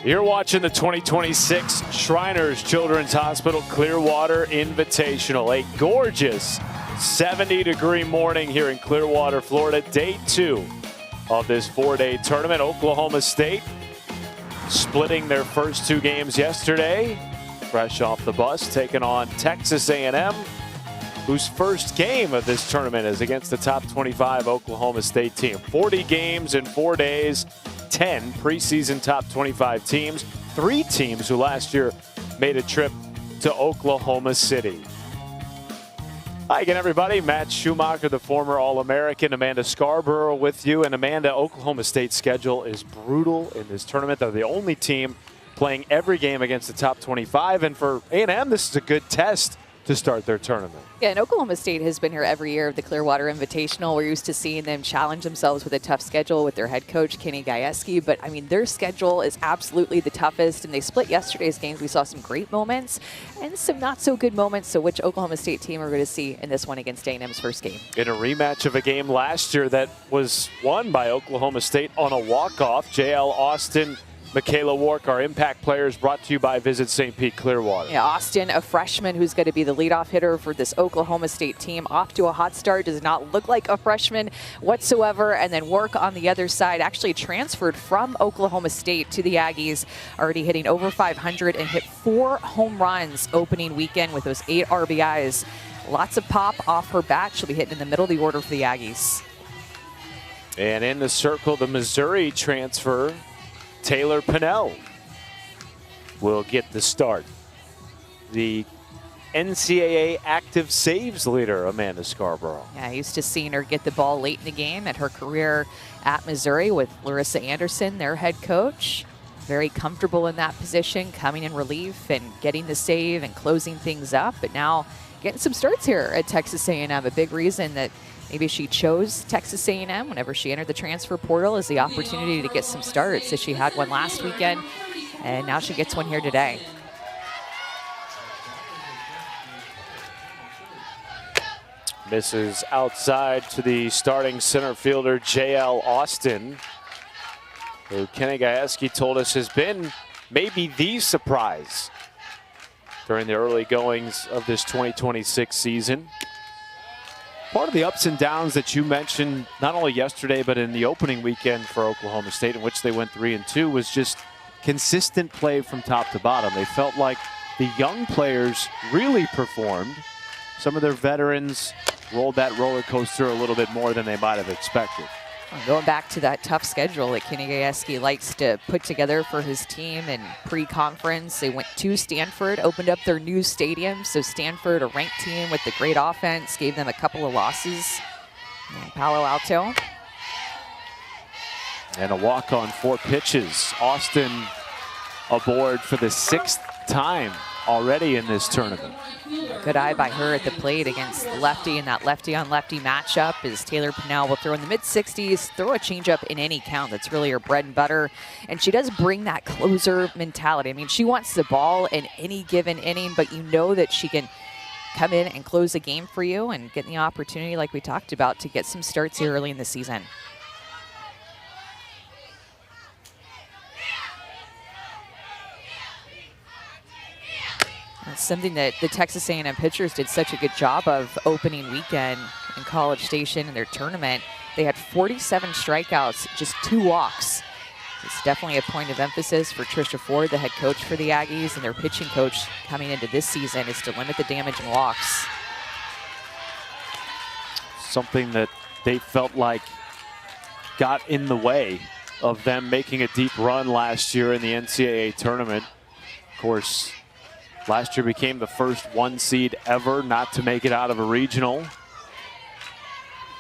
You're watching the 2026 Shriners Children's Hospital Clearwater Invitational. A gorgeous 70-degree morning here in Clearwater, Florida. Day 2 of this 4-day tournament. Oklahoma State splitting their first 2 games yesterday. Fresh off the bus, taking on Texas A&M, whose first game of this tournament is against the top 25 Oklahoma State team. 40 games in 4 days. 10 preseason top 25 teams, 3 teams who last year made a trip to Oklahoma City. Hi again, everybody. Matt Schumacher, the former All-American. Amanda Scarborough with you. And Amanda, Oklahoma State's schedule is brutal in this tournament. They're the only team playing every game against the top 25. And for A&M, this is a good test to start their tournament. Yeah, and Oklahoma State has been here every year of the Clearwater Invitational. We're used to seeing them challenge themselves with a tough schedule with their head coach, Kenny Gajewski. But, I mean, their schedule is absolutely the toughest, and they split yesterday's games. We saw some great moments and some not-so-good moments. So which Oklahoma State team are going to see in this one against A&M's first game? In a rematch of a game last year that was won by Oklahoma State on a walk-off, J.L. Austin, Michaela Wark, our impact players, brought to you by Visit St. Pete Clearwater. Yeah, Austin, a freshman who's going to be the leadoff hitter for this Oklahoma State team. Off to a hot start, does not look like a freshman whatsoever. And then Wark on the other side, actually transferred from Oklahoma State to the Aggies, already hitting over 500 and hit 4 home runs opening weekend with those 8 RBIs. Lots of pop off her bat. She'll be hitting in the middle of the order for the Aggies. And in the circle, the Missouri transfer, Taylor Pinnell, will get the start. The NCAA active saves leader, Amanda Scarborough. Yeah, I used to seeing her get the ball late in the game at her career at Missouri with Larissa Anderson, their head coach. Very comfortable in that position, coming in relief and getting the save and closing things up. But now getting some starts here at Texas A&M. A big reason that maybe she chose Texas A&M whenever she entered the transfer portal is the opportunity to get some starts. So she had one last weekend, and now she gets one here today. Misses outside to the starting center fielder, J.L. Austin, who Kenny Gajewski told us has been maybe the surprise during the early goings of this 2026 season. Part of the ups and downs that you mentioned, not only yesterday, but in the opening weekend for Oklahoma State, in which they went 3-2, was just consistent play from top to bottom. They felt like the young players really performed. Some of their veterans rolled that roller coaster a little bit more than they might have expected. Going back to that tough schedule that Kenny Gajewski likes to put together for his team in pre-conference. They went to Stanford, opened up their new stadium. So Stanford, a ranked team with the great offense, gave them a couple of losses. And Palo Alto. And a walk on 4 pitches. Austin aboard for the 6th time already in this tournament. Good eye by her at the plate against the lefty, and that lefty-on-lefty matchup is Taylor Pinnell will throw in the mid-60s, throw a changeup in any count. That's really her bread and butter. And she does bring that closer mentality. I mean, she wants the ball in any given inning, but you know that she can come in and close a game for you and get the opportunity, like we talked about, to get some starts here early in the season. It's something that the Texas A&M pitchers did such a good job of opening weekend in College Station in their tournament. They had 47 strikeouts, just 2 walks. It's definitely a point of emphasis for Trisha Ford, the head coach for the Aggies, and their pitching coach coming into this season is to limit the damage in walks. Something that they felt like got in the way of them making a deep run last year in the NCAA tournament. Of course, last year became the first 1 seed ever not to make it out of a regional.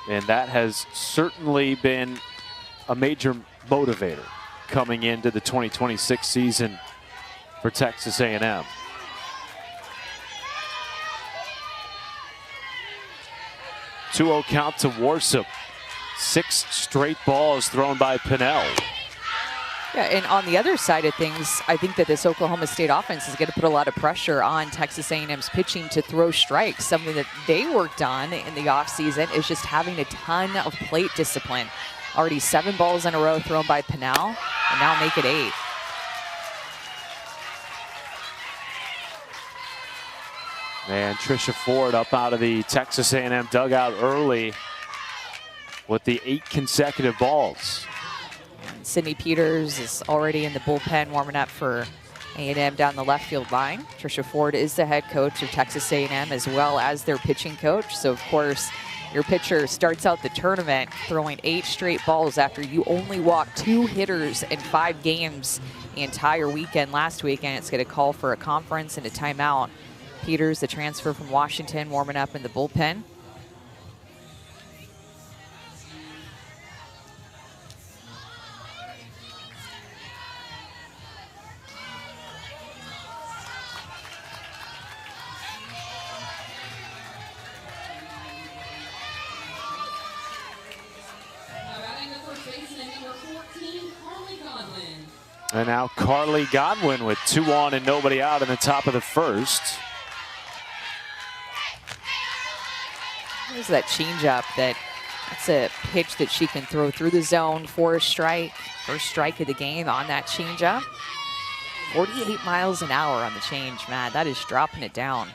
And that has certainly been a major motivator coming into the 2026 season for Texas A&M. Two-0 count to Worsup. 6 straight balls thrown by Pinnell. Yeah, and on the other side of things, I think that this Oklahoma State offense is going to put a lot of pressure on Texas A&M's pitching to throw strikes. Something that they worked on in the offseason is just having a ton of plate discipline. Already 7 balls in a row thrown by Pinnell, and now make it 8. And Trisha Ford up out of the Texas A&M dugout early with the 8 consecutive balls. Sydney Peters is already in the bullpen warming up for A&M down the left field line. Trisha Ford is the head coach of Texas A&M as well as their pitching coach. So, of course, your pitcher starts out the tournament throwing 8 straight balls after you only walked 2 hitters in 5 games the entire weekend last weekend. It's going to call for a conference and a timeout. Peters, the transfer from Washington, warming up in the bullpen. And now Carly Godwin with 2 on and nobody out in the top of the first. There's that changeup. That's a pitch that she can throw through the zone for a strike. First strike of the game on that changeup. 48 miles an hour on the change, man. That is dropping it down.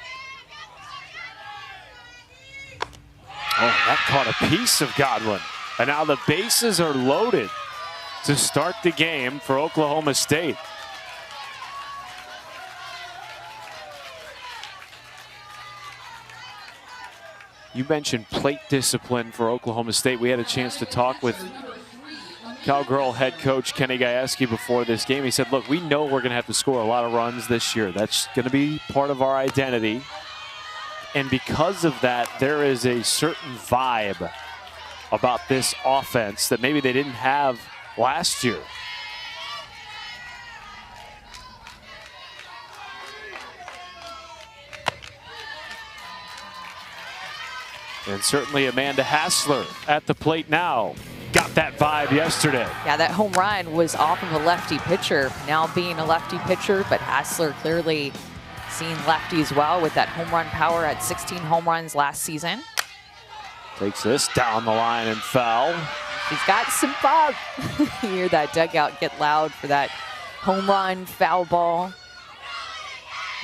Oh, that caught a piece of Godwin. And now the bases are loaded to start the game for Oklahoma State. You mentioned plate discipline for Oklahoma State. We had a chance to talk with Cowgirl head coach Kenny Gajewski before this game. He said, look, we know we're going to have to score a lot of runs this year. That's going to be part of our identity. And because of that, there is a certain vibe about this offense that maybe they didn't have last year. And certainly Amanda Hassler at the plate now. Got that vibe yesterday. Yeah, that home run was off of a lefty pitcher. Now being a lefty pitcher, but Hassler clearly seeing lefties well with that home run power at 16 home runs last season. Takes this down the line and foul. She's got some pop. You hear that dugout get loud for that home run foul ball.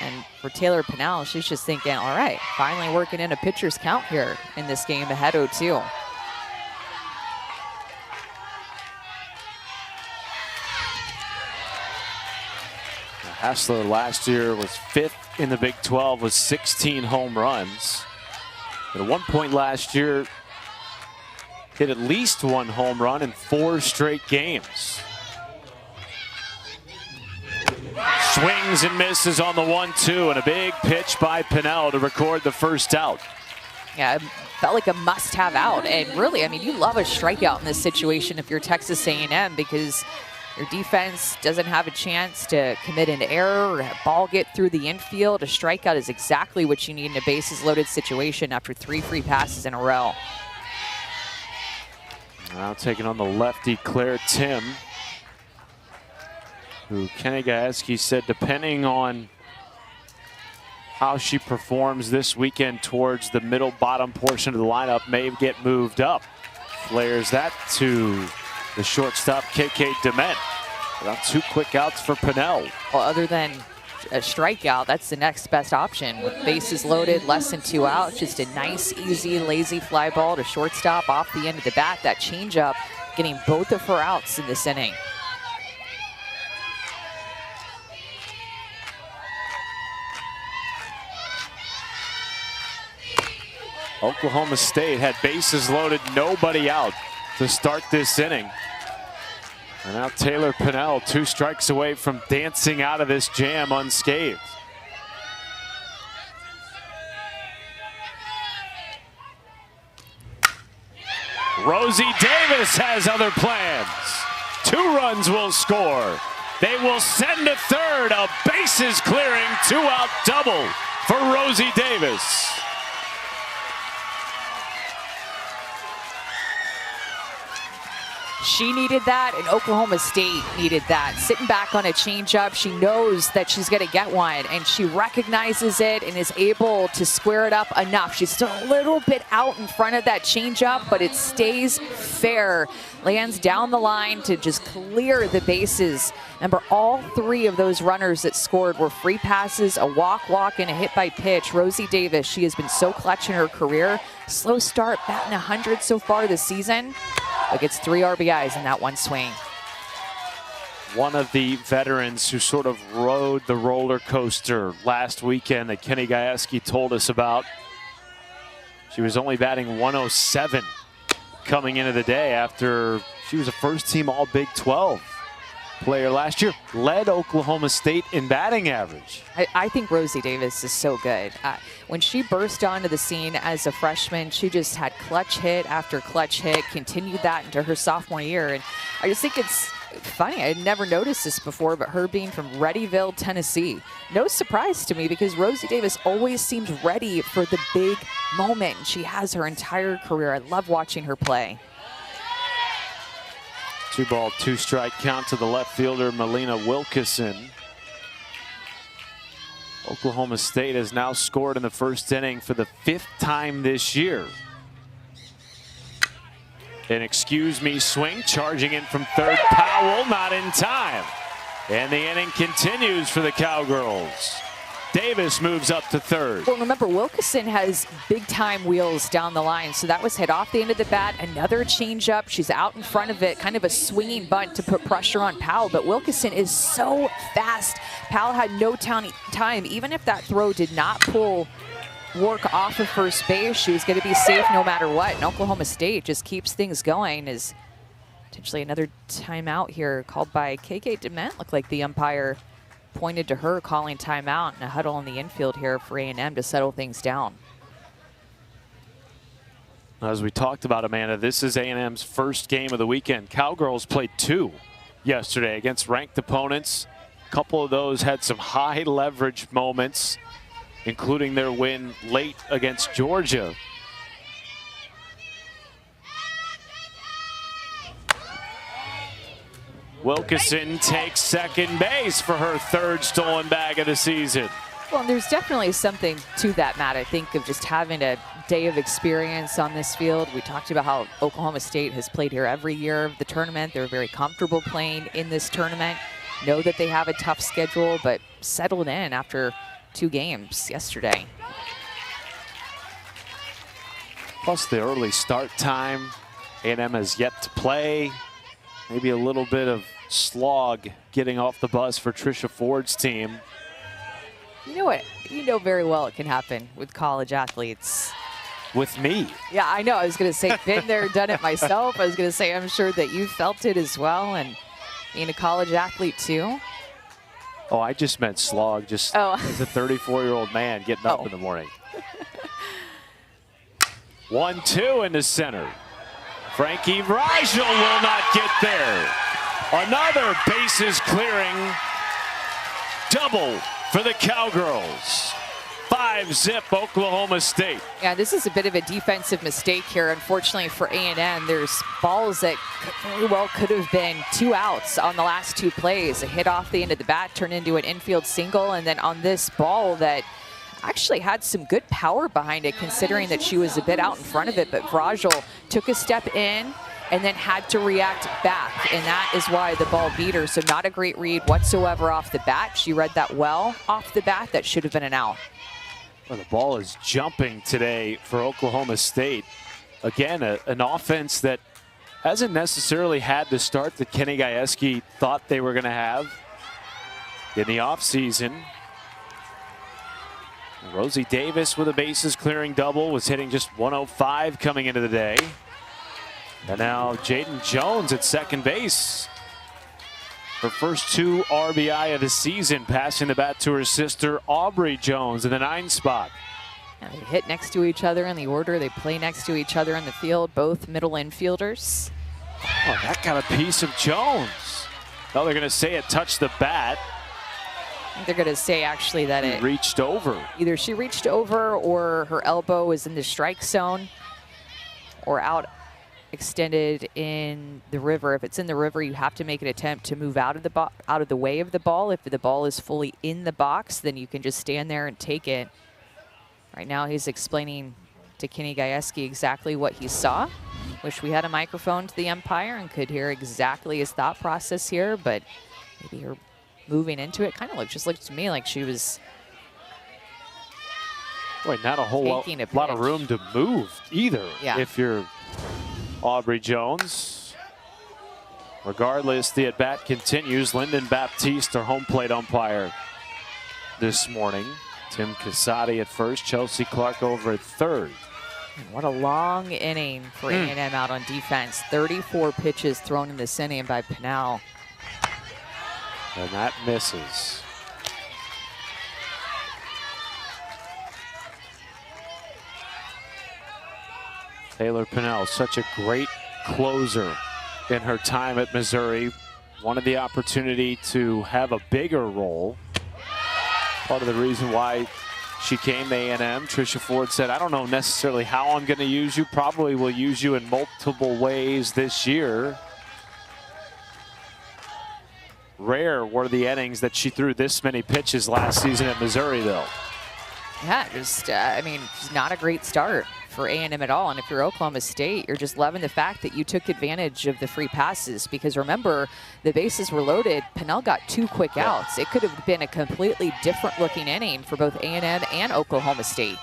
And for Taylor Pinnell, she's just thinking, all right, finally working in a pitcher's count here in this game ahead 0-2. Hassler last year was 5th in the Big 12 with 16 home runs. At one point last year, hit at least 1 home run in 4 straight games. Swings and misses on the 1-2, and a big pitch by Pinnell to record the first out. Yeah, it felt like a must-have out. And really, I mean, you love a strikeout in this situation if you're Texas A&M because your defense doesn't have a chance to commit an error or a ball get through the infield. A strikeout is exactly what you need in a bases-loaded situation after 3 free passes in a row. Now taking on the lefty Claire Tim, who Kenny Gajewski said depending on how she performs this weekend towards the middle bottom portion of the lineup may get moved up. Flares that to the shortstop KK Dement. About 2 quick outs for Pinnell. Well, other than a strikeout, that's the next best option. With bases loaded, less than 2 outs, just a nice, easy, lazy fly ball to shortstop off the end of the bat. That changeup getting both of her outs in this inning. Oklahoma State had bases loaded, nobody out to start this inning. And now Taylor Pinnell 2 strikes away from dancing out of this jam unscathed. Rosie Davis has other plans. 2 runs will score. They will send to third, a bases clearing 2-out double for Rosie Davis. She needed that, and Oklahoma State needed that. Sitting back on a changeup, she knows that she's going to get one, and she recognizes it and is able to square it up enough. She's still a little bit out in front of that changeup, but it stays fair. Lands down the line to just clear the bases. Remember, all three of those runners that scored were free passes, a walk, and a hit by pitch. Rosie Davis, she has been so clutch in her career. Slow start, batting 100 so far this season, but gets 3 RBIs in that one swing. One of the veterans who sort of rode the roller coaster last weekend that Kenny Gajewski told us about. She was only batting 107 coming into the day after she was a first-team All-Big 12 player last year. Led Oklahoma State in batting average. I think Rosie Davis is so good. When she burst onto the scene as a freshman, she just had clutch hit after clutch hit, continued that into her sophomore year. And I just think it's funny. I had never noticed this before, but her being from Readyville, Tennessee, no surprise to me because Rosie Davis always seems ready for the big moment. She has her entire career. I love watching her play. 2-ball, 2-strike count to the left fielder, Melina Wilkeson. Oklahoma State has now scored in the first inning for the 5th time this year. An excuse me swing, charging in from third. Powell not in time. And the inning continues for the Cowgirls. Davis moves up to third. Well, remember, Wilkeson has big-time wheels down the line, so that was hit off the end of the bat. Another changeup. She's out in front of it, kind of a swinging bunt to put pressure on Powell, but Wilkeson is so fast. Powell had no time. Even if that throw did not pull work off of first base, she was going to be safe no matter what. And Oklahoma State just keeps things going. Is potentially another timeout here called by KK DeMent. Looked like the umpire pointed to her calling timeout and a huddle in the infield here for A&M to settle things down. As we talked about, Amanda, this is A&M's first game of the weekend. Cowgirls played 2 yesterday against ranked opponents. A couple of those had some high leverage moments, including their win late against Georgia. Wilkeson takes second base for her 3rd stolen bag of the season. Well, there's definitely something to that, Matt. I think of just having a day of experience on this field. We talked about how Oklahoma State has played here every year of the tournament. They're very comfortable playing in this tournament. Know that they have a tough schedule, but settled in after 2 games yesterday. Plus the early start time. A&M has yet to play. Maybe a little bit of slog getting off the bus for Trisha Ford's team. You know what? You know very well it can happen with college athletes. With me. Yeah, I know. I was going to say, been there, done it myself. I was going to say, I'm sure that you felt it as well, and being a college athlete too. Oh, I just meant slog, just as a 34-year-old man getting up in the morning. 1-2 in the center. Frankie Vrajel will not get there. Another bases clearing double for the Cowgirls. 5-zip Oklahoma State. Yeah, this is a bit of a defensive mistake here. Unfortunately for A&M, there's balls that very well could have been 2 outs on the last 2 plays. A hit off the end of the bat turned into an infield single, and then on this ball that actually had some good power behind it, considering that she was a bit out in front of it, but Vrajel took a step in and then had to react back, and that is why the ball beat her. So not a great read whatsoever off the bat. She read that well off the bat. That should have been an out. Well, the ball is jumping today for Oklahoma State. Again, an offense that hasn't necessarily had the start that Kenny Gajewski thought they were going to have in the offseason. Rosie Davis with a bases clearing double, was hitting just 105 coming into the day. And now Jaden Jones at second base. Her first 2 RBI of the season, passing the bat to her sister Aubrey Jones in the 9 spot. And they hit next to each other in the order. They play next to each other in the field, both middle infielders. Oh, that got a piece of Jones. Oh, they're going to say it touched the bat. I think they're going to say actually that it reached over. Either she reached over or her elbow was in the strike zone or out extended in the river. If it's in the river, you have to make an attempt to move out of the way of the ball. If the ball is fully in the box, then you can just stand there and take it. Right now he's explaining to Kenny Gajewski exactly what he saw. Wish we had a microphone to the umpire and could hear exactly his thought process here, but maybe her moving into it kind of looked to me like she was not a whole lot of room to move either. Yeah. If you're Aubrey Jones. Regardless, the at-bat continues. Lyndon Baptiste, our home plate umpire this morning. Tim Casati at first, Chelsea Clark over at third. What a long inning for A&M out on defense. 34 pitches thrown in this inning by Pinnell. And that misses. Taylor Pinnell, such a great closer in her time at Missouri. Wanted the opportunity to have a bigger role. Part of the reason why she came to A&M. Tricia Ford said, I don't know necessarily how I'm going to use you. Probably will use you in multiple ways this year. Rare were the innings that she threw this many pitches last season at Missouri, though. Yeah, just, I mean, just not a great start for A&M at all. And if you're Oklahoma State, you're just loving the fact that you took advantage of the free passes, because remember, the bases were loaded. Pinnell got 2 quick outs. It could have been a completely different looking inning for both A&M and Oklahoma State.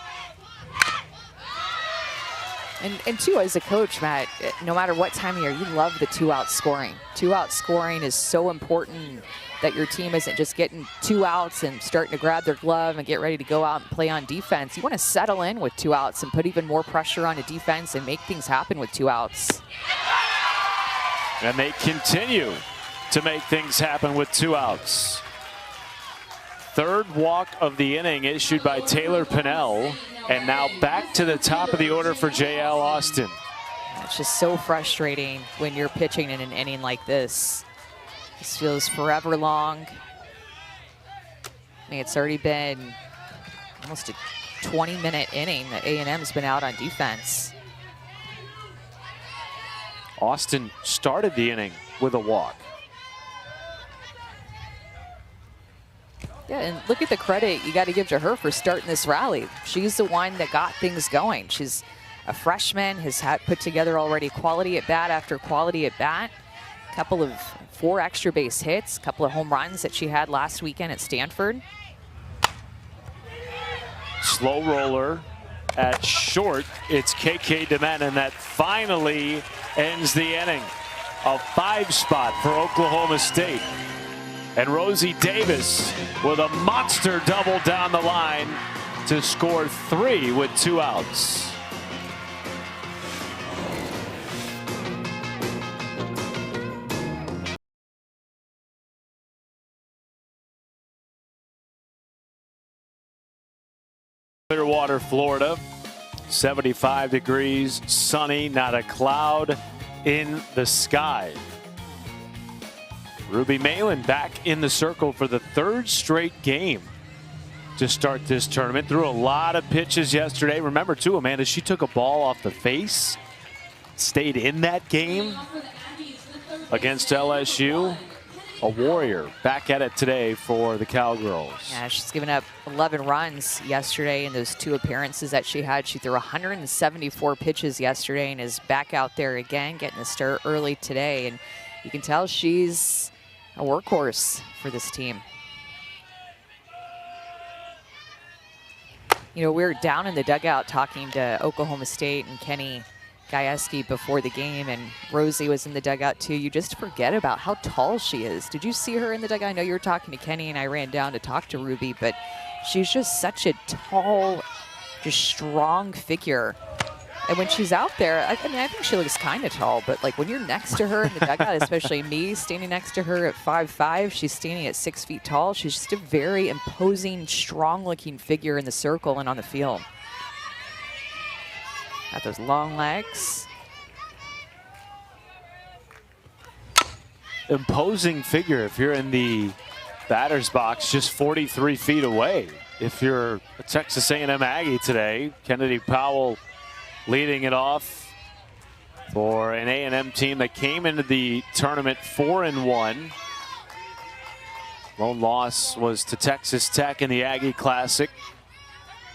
And too, as a coach, Matt, no matter what time of year, you love the 2-out scoring. 2-out scoring is so important, that your team isn't just getting 2 outs and starting to grab their glove and get ready to go out and play on defense. You want to settle in with 2 outs and put even more pressure on the defense and make things happen with 2 outs. And they continue to make things happen with 2 outs. Third walk of the inning issued by Taylor Pinnell. And now back to the top of the order for J.L. Austin. It's just so frustrating when you're pitching in an inning like this. This feels forever long. I mean, it's already been almost a 20-minute inning that A&M's been out on defense. Austin started the inning with a walk. Yeah, and look at the credit you got to give to her for starting this rally. She's the one that got things going. She's a freshman, has put together already quality at bat after quality at bat. A couple of 4 extra base hits, a couple of home runs that she had last weekend at Stanford. Slow roller at short. It's KK DeMennen that finally ends the inning. A 5 spot for Oklahoma State. And Rosie Davis with a monster double down the line to score 3 with 2 outs. Clearwater, Florida, 75 degrees, sunny, not a cloud in the sky. Ruby Malin back in the circle for the 3rd straight game to start this tournament. Threw a lot of pitches yesterday. Remember too, Amanda, she took a ball off the face, stayed in that game against LSU. A warrior back at it today for the Cowgirls. Yeah, she's given up 11 runs yesterday in those 2 appearances that she had. She threw 174 pitches yesterday and is back out there again, getting the start early today. And you can tell she's a workhorse for this team. You know, we were down in the dugout talking to Oklahoma State and Kenny Gajewski before the game, and Rosie was in the dugout too. You just forget about how tall she is. Did you see her in the dugout? I know you were talking to Kenny and I ran down to talk to Ruby, but she's just such a tall, just strong figure. And when she's out there, I mean, I think she looks kind of tall, but like when you're next to her in the dugout, especially me standing next to her at 5'5", she's standing at 6 feet tall. She's just a very imposing, strong-looking figure in the circle and on the field. Got those long legs. Imposing figure if you're in the batter's box just 43 feet away. If you're a Texas A&M Aggie today, Kennedy Powell leading it off. for an A&M team that came into the tournament 4-1. Lone loss was to Texas Tech in the Aggie Classic.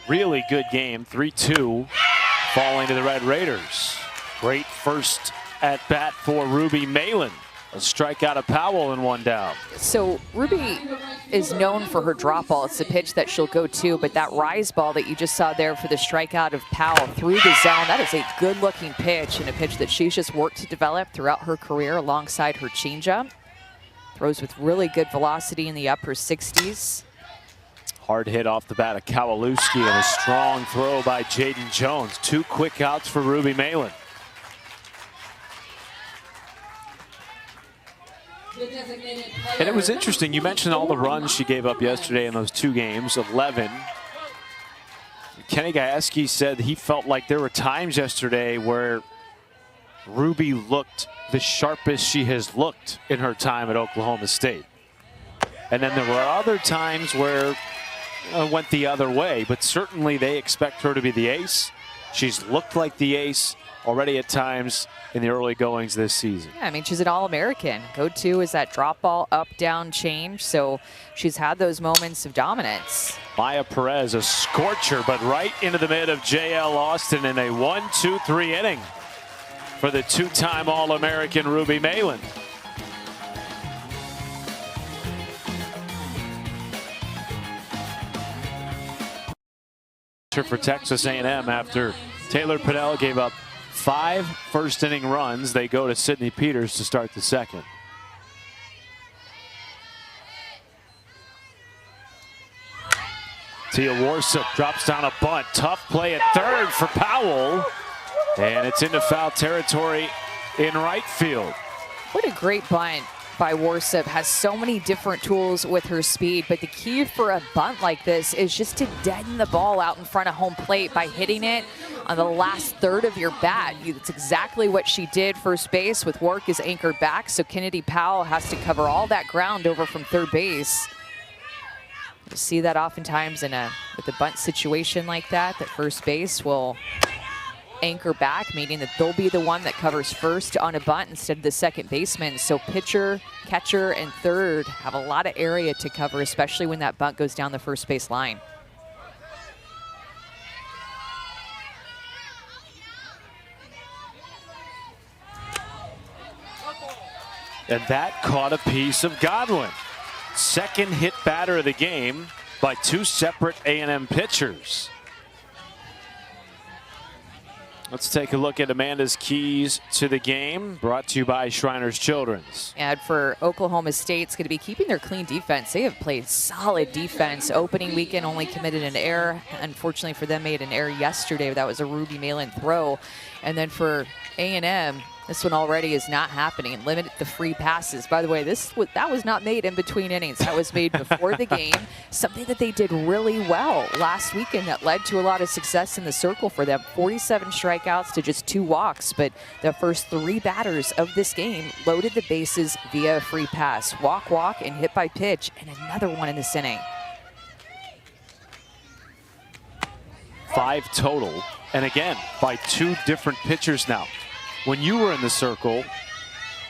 Really good game, 3-2, falling to the Red Raiders. Great first at bat for Ruby Malin. A strikeout of Powell and one down. So Ruby is known for her drop ball. It's the pitch that she'll go to, but that rise ball that you just saw there for the strikeout of Powell through the zone, that is a good-looking pitch and a pitch that she's just worked to develop throughout her career alongside her changeup. Throws with really good velocity in the upper 60s. Hard hit off the bat of Kowalewski and a strong throw by Jaden Jones. 2 quick outs for Ruby Malin. And it was interesting, you mentioned all the runs she gave up yesterday in those 2 games, 11. Kenny Gajewski said he felt like there were times yesterday where Ruby looked the sharpest she has looked in her time at Oklahoma State. And then there were other times where it went the other way, but certainly they expect her to be the ace. She's looked like the ace already at times in the early goings this season. Yeah, I mean, she's an All-American. Go-to is that drop ball up-down change, so she's had those moments of dominance. Maya Perez, a scorcher, but right into the mid of J.L. Austin in a 1-2-3 inning for the 2-time All-American Ruby Malin. For Texas A&M after Taylor Pinnell gave up 5 first-inning runs. They go to Sydney Peters to start the second. Tia Warsup drops down a bunt. Tough play at third for Powell. And it's into foul territory in right field. What a great bunt by Warsup. Has so many different tools with her speed, but the key for a bunt like this is just to deaden the ball out in front of home plate by hitting it on the last third of your bat. It's exactly what she did. First base with Work is anchored back, so Kennedy Powell has to cover all that ground over from third base. You see that oftentimes with a bunt situation like that first base will anchor back, meaning that they'll be the one that covers first on a bunt instead of the second baseman. So pitcher, catcher, and third have a lot of area to cover, especially when that bunt goes down the first base line. And that caught a piece of Godwin. Second hit batter of the game by 2 separate A&M pitchers. Let's take a look at Amanda's keys to the game, brought to you by Shriners Children's. And for Oklahoma State, it's going to be keeping their clean defense. They have played solid defense. Opening weekend only committed an error. Unfortunately for them, made an error yesterday. That was a Ruby Malin throw. And then for A&M, this one already is not happening. Limit the free passes. By the way, that was not made in between innings. That was made before the game. Something that they did really well last weekend that led to a lot of success in the circle for them. 47 strikeouts to just 2 walks, but the first 3 batters of this game loaded the bases via a free pass. Walk, walk, and hit by pitch, and another one in this inning. 5 total, and again, by 2 different pitchers now. When you were in the circle,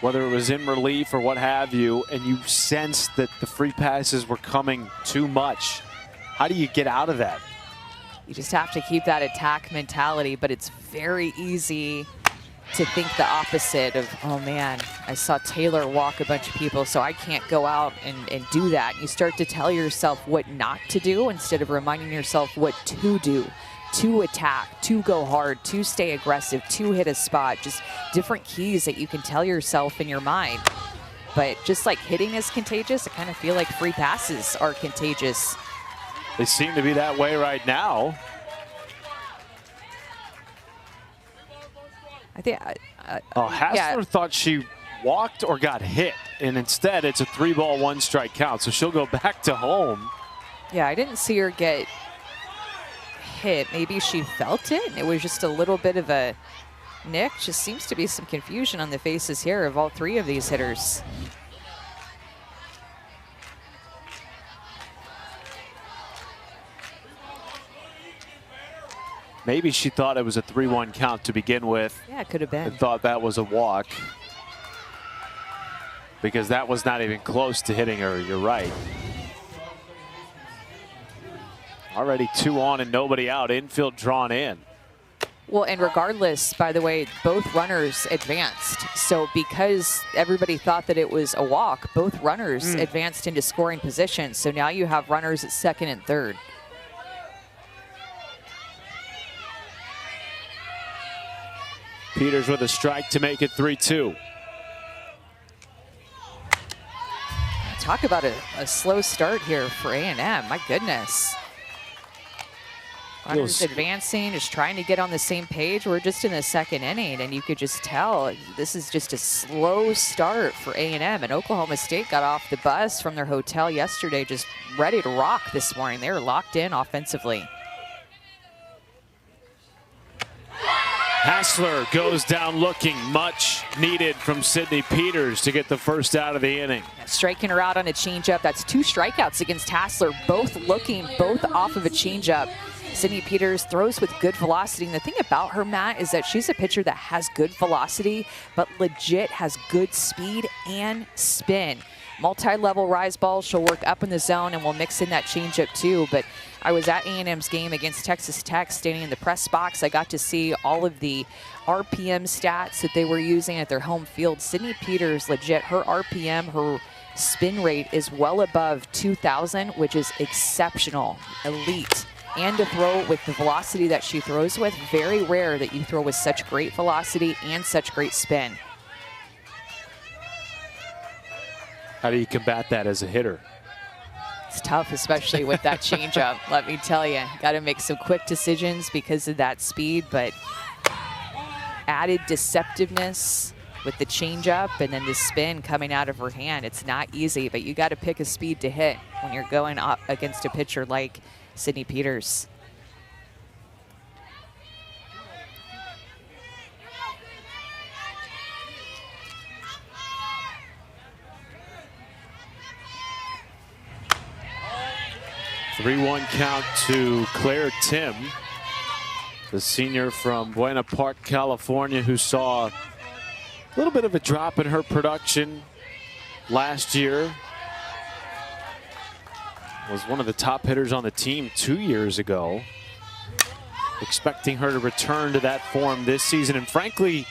whether it was in relief or what have you, and you sensed that the free passes were coming too much, how do you get out of that? You just have to keep that attack mentality, but it's very easy to think the opposite of, oh man, I saw Taylor walk a bunch of people, so I can't go out and do that. You start to tell yourself what not to do instead of reminding yourself what to do. To attack, to go hard, to stay aggressive, to hit a spot. Just different keys that you can tell yourself in your mind. But just like hitting is contagious, I kind of feel like free passes are contagious. They seem to be that way right now. I think Hassler thought she walked or got hit, and instead it's a 3-ball 1-strike count, so she'll go back to home. Yeah, I didn't see her get hit. Maybe she felt it. It was just a little bit of a nick. Just seems to be some confusion on the faces here of all 3 of these hitters. Maybe she thought it was a 3-1 count to begin with. Yeah, it could have been. And thought that was a walk. Because that was not even close to hitting her, you're right. Already 2 on and nobody out, infield drawn in. Well, and regardless, by the way, both runners advanced. So because everybody thought that it was a walk, both runners advanced into scoring position. So now you have runners at second and third. Peters with a strike to make it 3-2. Talk about a slow start here for A&M. My goodness. Runners advancing, just trying to get on the same page. We're just in the second inning, and you could just tell this is just a slow start for A&M. And Oklahoma State got off the bus from their hotel yesterday, just ready to rock this morning. They were locked in offensively. Hassler goes down looking, much needed from Sydney Peters to get the first out of the inning. Striking her out on a changeup. That's 2 strikeouts against Hassler, both off of a changeup. Sydney Peters throws with good velocity. And the thing about her, Matt, is that she's a pitcher that has good velocity, but legit has good speed and spin. Multi-level rise balls, she'll work up in the zone and will mix in that changeup too. But I was at A&M's game against Texas Tech, standing in the press box. I got to see all of the RPM stats that they were using at their home field. Sydney Peters, legit, her RPM, her spin rate is well above 2,000, which is exceptional, elite. And to throw with the velocity that she throws with, very rare that you throw with such great velocity and such great spin. How do you combat that as a hitter? It's tough, especially with that changeup. Let me tell you, got to make some quick decisions because of that speed, but added deceptiveness with the changeup and then the spin coming out of her hand. It's not easy, but you got to pick a speed to hit when you're going up against a pitcher like Sydney Peters. Three-one count to Claire Tim, the senior from Buena Park, California, who saw a little bit of a drop in her production last year. Was one of the top hitters on the team 2 years ago. Expecting her to return to that form this season. And frankly,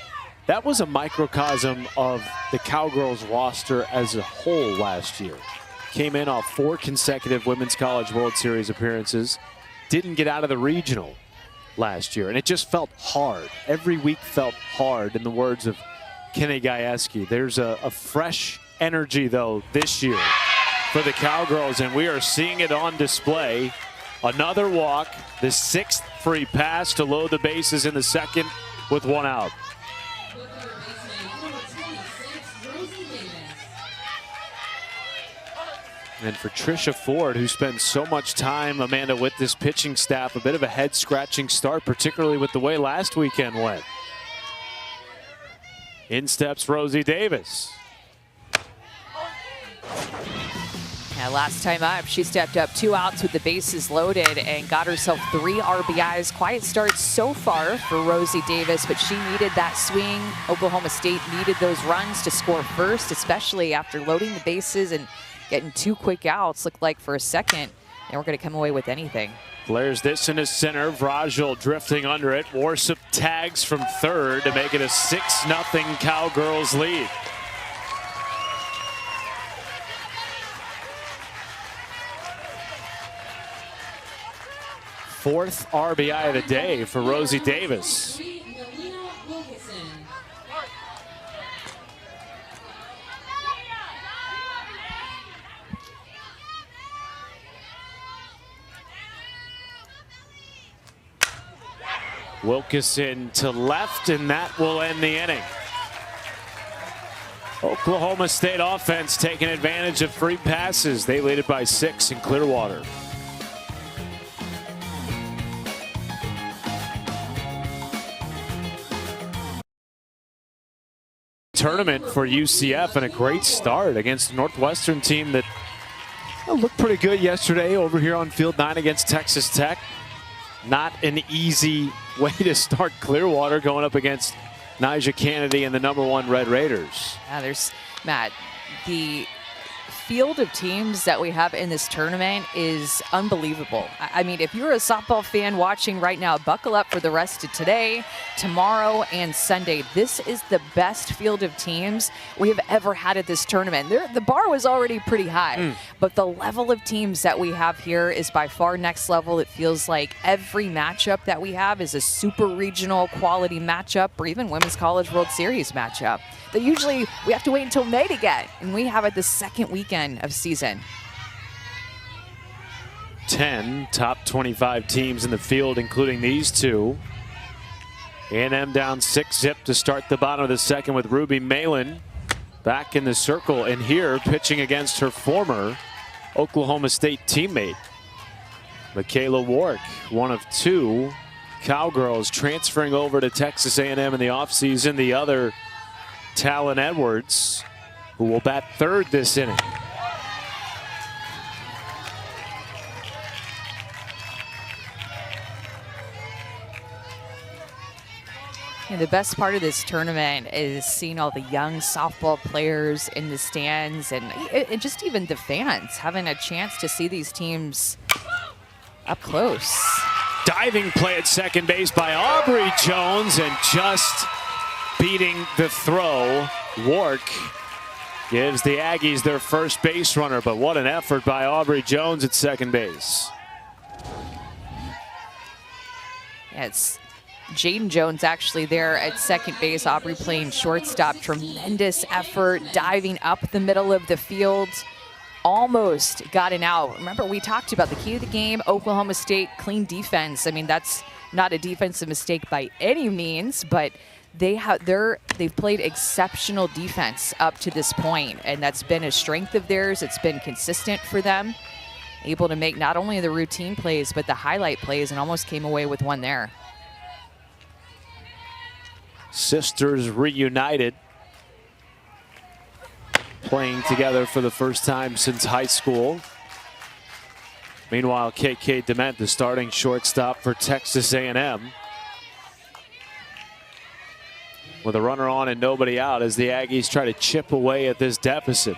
that was a microcosm of the Cowgirls roster as a whole last year. Came in off 4 consecutive Women's College World Series appearances. Didn't get out of the regional last year. And it just felt hard. Every week felt hard, in the words of Kenny Gajewski. There's a fresh energy, though, this year for the Cowgirls, and we are seeing it on display. Another walk, the 6th free pass to load the bases in the second with 1 out. And for Trisha Ford, who spends so much time, Amanda, with this pitching staff, a bit of a head-scratching start, particularly with the way last weekend went. In steps Rosie Davis. Yeah, last time up, she stepped up 2 outs with the bases loaded and got herself 3 RBIs. Quiet start so far for Rosie Davis, but she needed that swing. Oklahoma State needed those runs to score first, especially after loading the bases and getting 2 quick outs. Looked like for a second they weren't going to come away with anything. Flares this in his center. Vrajul drifting under it. Warsup tags from third to make it a 6-0 Cowgirls lead. Fourth RBI of the day for Rosie Davis. Wilkeson to left, and that will end the inning. Oklahoma State offense taking advantage of free passes. They lead it by 6 in Clearwater. Tournament for UCF, and a great start against a Northwestern team that looked pretty good yesterday over here on Field 9 against Texas Tech. Not an easy way to start Clearwater going up against Nyjah Kennedy and the #1 Red Raiders. Yeah, there's, Matt, the field of teams that we have in this tournament is unbelievable. I mean, if you're a softball fan watching right now, buckle up for the rest of today, tomorrow, and Sunday. This is the best field of teams we have ever had at this tournament. The bar was already pretty high, but the level of teams that we have here is by far next level. It feels like every matchup that we have is a super regional quality matchup, or even Women's College World Series matchup that usually we have to wait until May to get, and we have it the second weekend of season. 10 top 25 teams in the field, including these two. A&M down 6-zip to start the bottom of the second with Ruby Malin back in the circle, and here pitching against her former Oklahoma State teammate, Michaela Wark, one of two Cowgirls transferring over to Texas A&M in the offseason. The other, Talon Edwards, who will bat third this inning. And the best part of this tournament is seeing all the young softball players in the stands, and just even the fans having a chance to see these teams up close. Diving play at second base by Aubrey Jones, and just beating the throw. Wark gives the Aggies their first base runner, but what an effort by Aubrey Jones at second base. Yeah, it's Jaden Jones actually there at second base. Aubrey playing shortstop. Tremendous effort, diving up the middle of the field. Almost got an out. Remember, we talked about the key to the game, Oklahoma State, clean defense. I mean, that's not a defensive mistake by any means, but they've played exceptional defense up to this point, and that's been a strength of theirs. It's been consistent for them, able to make not only the routine plays but the highlight plays, and almost came away with one there. Sisters reunited, playing together for the first time since high school. Meanwhile, KK Dement, the starting shortstop for Texas A&M, with a runner on and nobody out as the Aggies try to chip away at this deficit.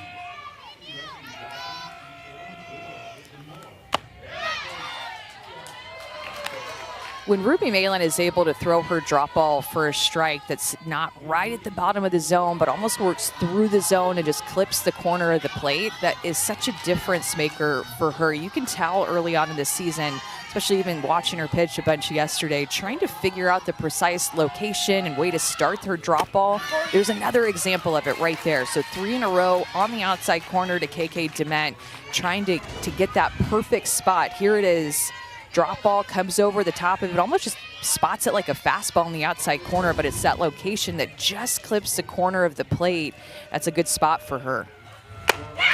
When Ruby Malin is able to throw her drop ball for a strike that's not right at the bottom of the zone, but almost works through the zone and just clips the corner of the plate, that is such a difference maker for her. You can tell early on in the season, especially even watching her pitch a bunch yesterday, trying to figure out the precise location and way to start her drop ball. There's another example of it right there. So 3 in a row on the outside corner to KK Dement, trying to get that perfect spot. Here it is. Drop ball comes over the top of it, almost just spots it like a fastball in the outside corner, but it's that location that just clips the corner of the plate. That's a good spot for her.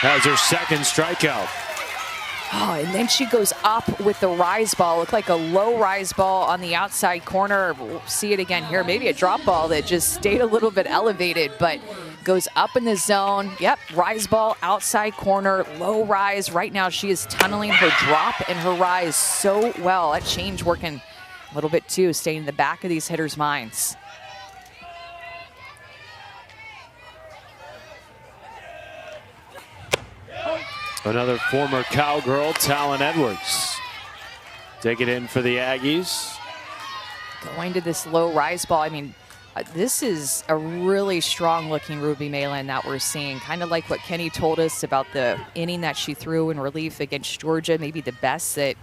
That was her second strikeout. Oh, and then she goes up with the rise ball. Looked like a low rise ball on the outside corner. We'll see it again here. Maybe a drop ball that just stayed a little bit elevated, but goes up in the zone. Yep, rise ball, outside corner, low rise. Right now she is tunneling her drop and her rise so well. That change working a little bit too, staying in the back of these hitters' minds. Another former Cowgirl, Talon Edwards. Take it in for the Aggies. Going to this low rise ball. I mean, this is a really strong looking Ruby Malin that we're seeing. Kind of like what Kenny told us about the inning that she threw in relief against Georgia. Maybe the best that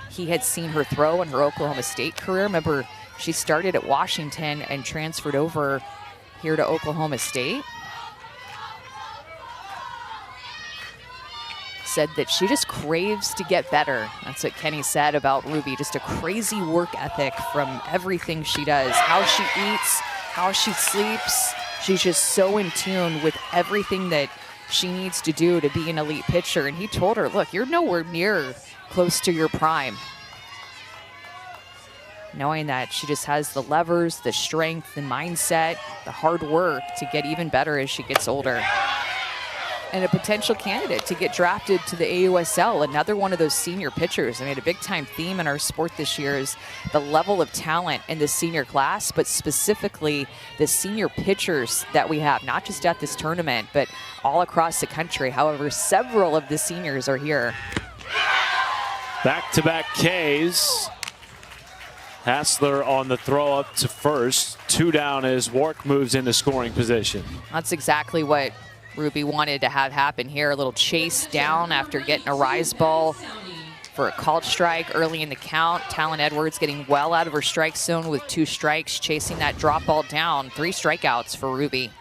he had seen her throw in her Oklahoma State career. Remember, she started at Washington and transferred over here to Oklahoma State. Said that she just craves to get better. That's what Kenny said about Ruby. Just a crazy work ethic from everything she does. How she eats, how she sleeps. She's just so in tune with everything that she needs to do to be an elite pitcher. And he told her, look, you're nowhere near close to your prime. Knowing that she just has the levers, the strength, the mindset, the hard work to get even better as she gets older. and a potential candidate to get drafted to the AUSL. Another one of those senior pitchers. I mean, a big-time theme in our sport this year is the level of talent in the senior class, but specifically the senior pitchers that we have, not just at this tournament, but all across the country. However, several of the seniors are here. Back-to-back Ks. Hassler on the throw up to first. 2 down as Wark moves into scoring position. That's exactly what Ruby wanted to have happen here. A little chase down after getting a rise ball for a called strike early in the count. Talon Edwards getting well out of her strike zone with 2 strikes, chasing that drop ball down. 3 strikeouts for Ruby.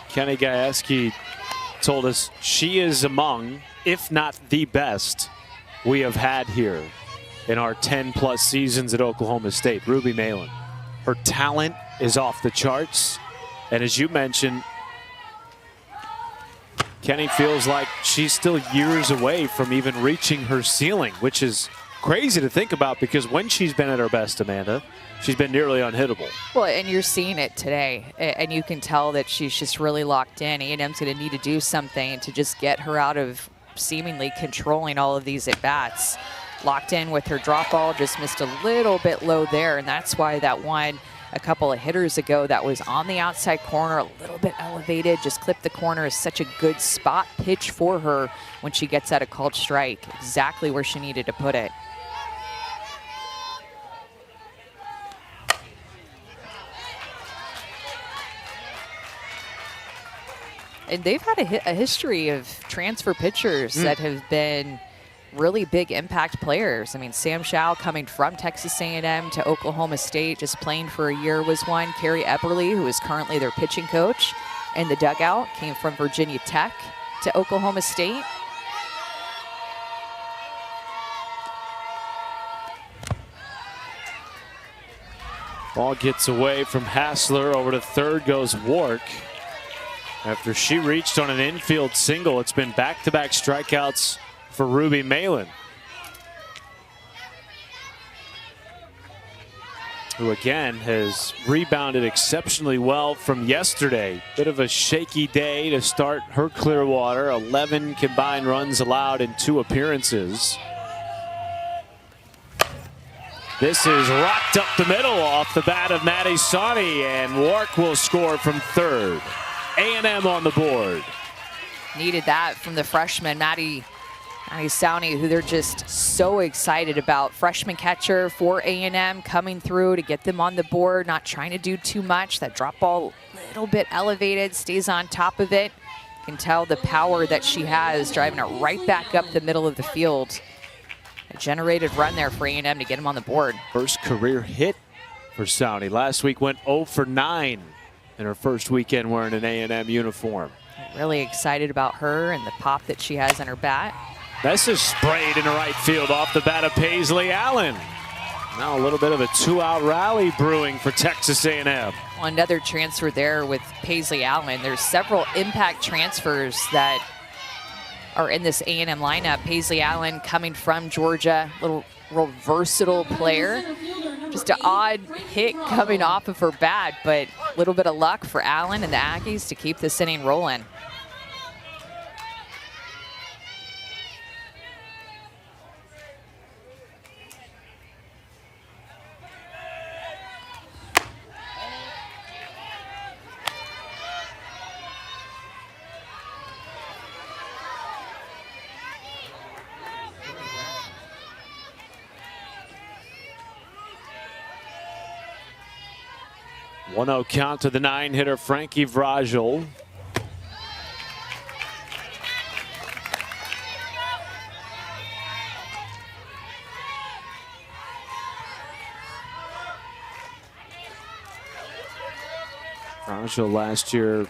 Kenny Gajewski told us she is among, if not the best, we have had here in our 10-plus seasons at Oklahoma State. Ruby Malin. Her talent is off the charts. And as you mentioned, Kenny feels like she's still years away from even reaching her ceiling, which is crazy to think about because when she's been at her best, Amanda, she's been nearly unhittable. Well, and you're seeing it today, and you can tell that she's just really locked in. A&M's going to need to do something to just get her out of seemingly controlling all of these at-bats. Locked in with her drop ball, just missed a little bit low there, and that's why that one a couple of hitters ago that was on the outside corner, a little bit elevated, just clipped the corner, is such a good spot pitch for her when she gets at a called strike. Exactly where she needed to put it. And they've had a history of transfer pitchers that have been really big impact players. I mean, Sam Schau coming from Texas A&M to Oklahoma State, just playing for a year was one. Carrie Epperly, who is currently their pitching coach in the dugout, came from Virginia Tech to Oklahoma State. Ball gets away from Hassler. Over to third goes Wark. After she reached on an infield single, it's been back-to-back strikeouts for Ruby Malin, who again has rebounded exceptionally well from yesterday. Bit of a shaky day to start her Clearwater. 11 combined runs allowed in 2 appearances. This is rocked up the middle off the bat of Maddie Sawney, and Wark will score from third. A&M on the board. Needed that from the freshman, Maddie Sawney, who they're just so excited about. Freshman catcher for A&M coming through to get them on the board, not trying to do too much. That drop ball a little bit elevated, stays on top of it. You can tell the power that she has, driving it right back up the middle of the field. A generated run there for A&M to get them on the board. First career hit for Sawney. Last week went 0 for 9 in her first weekend wearing an A&M uniform. Really excited about her and the pop that she has on her bat. This is sprayed into right field off the bat of Paisley Allen. Now a little bit of a 2-out rally brewing for Texas A&M. Well, another transfer there with Paisley Allen. There's several impact transfers that are in this A&M lineup. Paisley Allen coming from Georgia, little real versatile player. Just an odd hit coming off of her bat, but a little bit of luck for Allen and the Aggies to keep this inning rolling. One-0 count to the 9-hitter Frankie Vrajel. Vrajel last year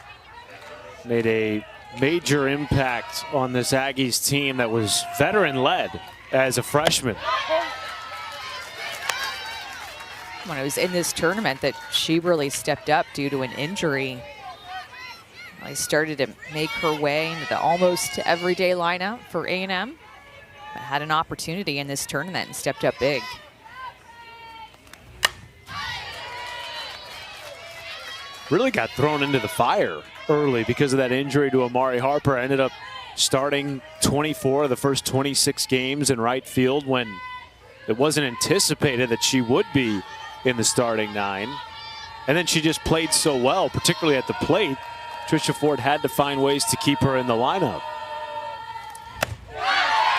made a major impact on this Aggies team that was veteran-led as a freshman. When it was in this tournament that she really stepped up due to an injury. I started to make her way into the almost everyday lineup for A&M. had an opportunity in this tournament and stepped up big. Really got thrown into the fire early because of that injury to Amari Harper. Ended up starting 24 of the first 26 games in right field when it wasn't anticipated that she would be in the starting 9. And then she just played so well, particularly at the plate. Tricia Ford had to find ways to keep her in the lineup.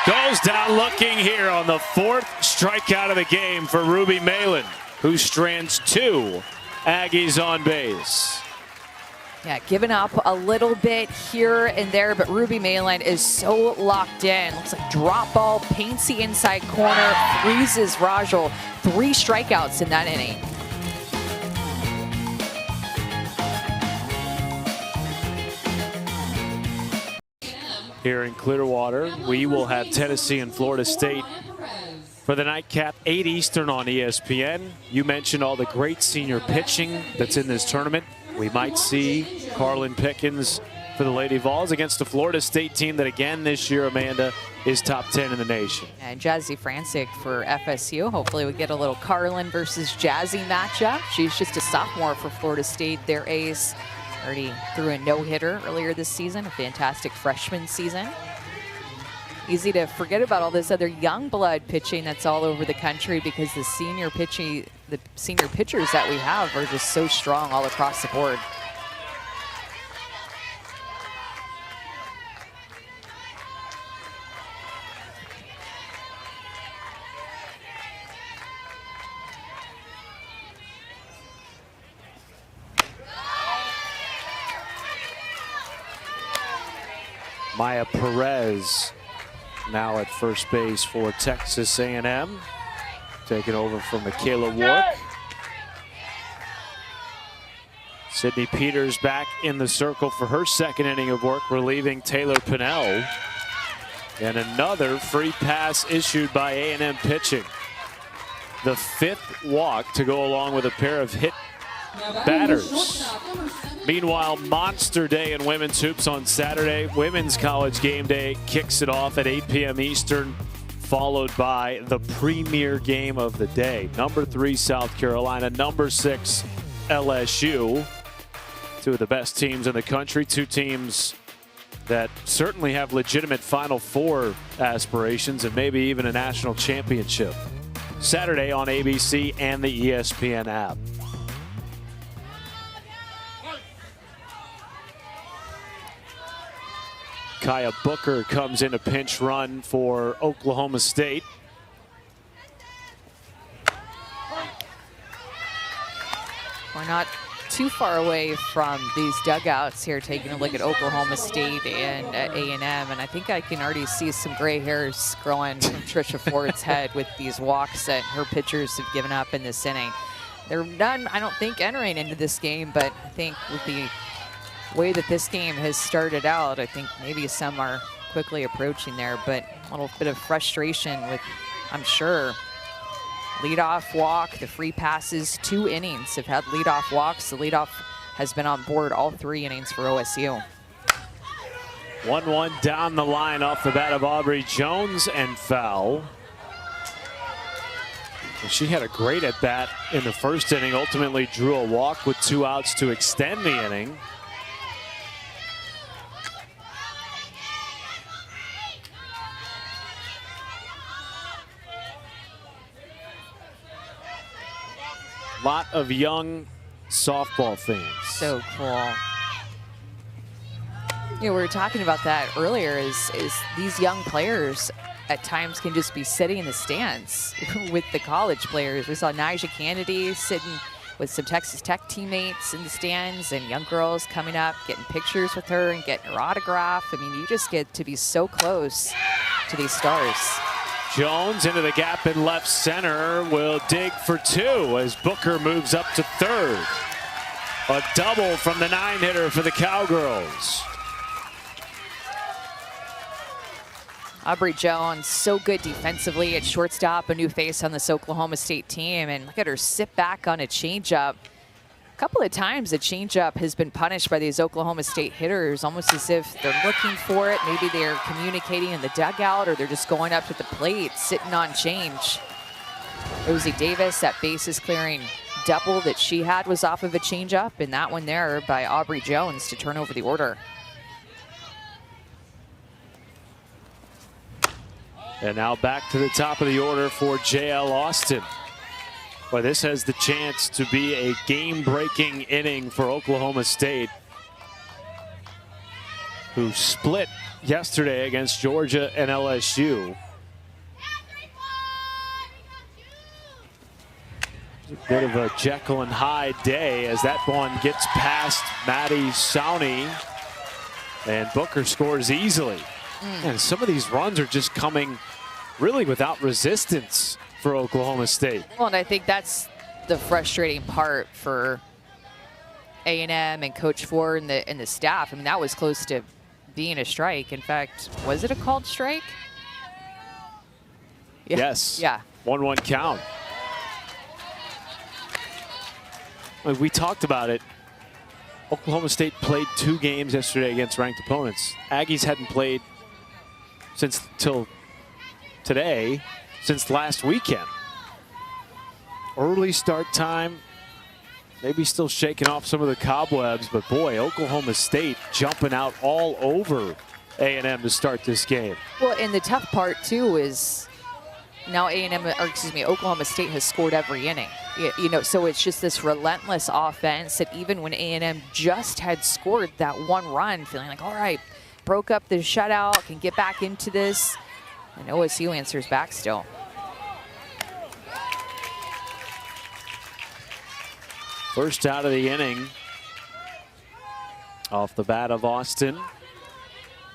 Goes down looking here on the 4th strikeout of the game for Ruby Malin, who strands 2 Aggies on base. Yeah, giving up a little bit here and there, but Ruby Malin is so locked in. Looks like drop ball, paints the inside corner, freezes Rajal. 3 strikeouts in that inning. Here in Clearwater, we will have Tennessee and Florida State for the nightcap, 8 Eastern on ESPN. You mentioned all the great senior pitching that's in this tournament. We might see Carlin Pickens for the Lady Vols against a Florida State team that again this year, Amanda, is top 10 in the nation. And Jazzy Francic for FSU. Hopefully we get a little Carlin versus Jazzy matchup. She's just a sophomore for Florida State, their ace. Already threw a no-hitter earlier this season, a fantastic freshman season. Easy to forget about all this other young blood pitching that's all over the country because the senior pitchers that we have are just so strong all across the board. Maya Perez now at first base for Texas A&M, taking over from Michaela Wark. Sydney Peters back in the circle for her 2nd inning of work, relieving Taylor Pinnell. And another free pass issued by A&M pitching. The 5th walk to go along with a pair of hit batters. Meanwhile, monster day in women's hoops on Saturday. Women's college game day kicks it off at 8 p.m. Eastern, followed by the premier game of the day. Number 3 South Carolina, number 6 LSU. 2 of the best teams in the country, 2 teams that certainly have legitimate Final Four aspirations and maybe even a national championship. Saturday on ABC and the ESPN app. Kaya Booker comes in a pinch run for Oklahoma State. We're not too far away from these dugouts here, taking a look at Oklahoma State and A&M, and I think I can already see some gray hairs growing from Tricia Ford's head with these walks that her pitchers have given up in this inning. They're none, I don't think, entering into this game, but I think with the way that this game has started out, I think maybe some are quickly approaching there, but a little bit of frustration with, I'm sure, leadoff walk, the free passes, 2 innings have had leadoff walks. The leadoff has been on board all 3 innings for OSU. 1-1 down the line off the bat of Aubrey Jones and foul. And she had a great at bat in the 1st inning, ultimately drew a walk with 2 outs to extend the inning. Lot of young softball fans. So cool. You know, we were talking about that earlier, is these young players at times can just be sitting in the stands with the college players. We saw Nyjah Kennedy sitting with some Texas Tech teammates in the stands, and young girls coming up, getting pictures with her and getting her autograph. I mean, you just get to be so close to these stars. Jones into the gap in left center, will dig for 2 as Booker moves up to 3rd. A double from the 9-hitter for the Cowgirls. Aubrey Jones, so good defensively at shortstop, a new face on this Oklahoma State team, and look at her sit back on a changeup. couple of times the changeup has been punished by these Oklahoma State hitters, almost as if they're looking for it. Maybe they're communicating in the dugout, or they're just going up to the plate, sitting on change. Rosie Davis, that bases clearing double that she had was off of a changeup, and that one there by Aubrey Jones to turn over the order. And now back to the top of the order for J.L. Austin. Well, this has the chance to be a game-breaking inning for Oklahoma State, who split yesterday against Georgia and LSU. A bit of a Jekyll and Hyde day as that one gets past Maddie Sawney, and Booker scores easily. And some of these runs are just coming really without resistance for Oklahoma State. Well, and I think that's the frustrating part for A&M and Coach Ford and the staff. I mean, that was close to being a strike. In fact, was it a called strike? Yeah. Yes. Yeah. 1-1 count. We talked about it. Oklahoma State played 2 games yesterday against ranked opponents. Aggies hadn't played till today, since last weekend. Early start time, maybe still shaking off some of the cobwebs, but boy, Oklahoma State jumping out all over A&M to start this game. Well, and the tough part too is now Oklahoma State has scored every inning. You know, so it's just this relentless offense that even when A&M just had scored that 1 run, feeling like, all right, broke up the shutout, can get back into this. And OSU answers back still. First out of the inning, off the bat of Austin.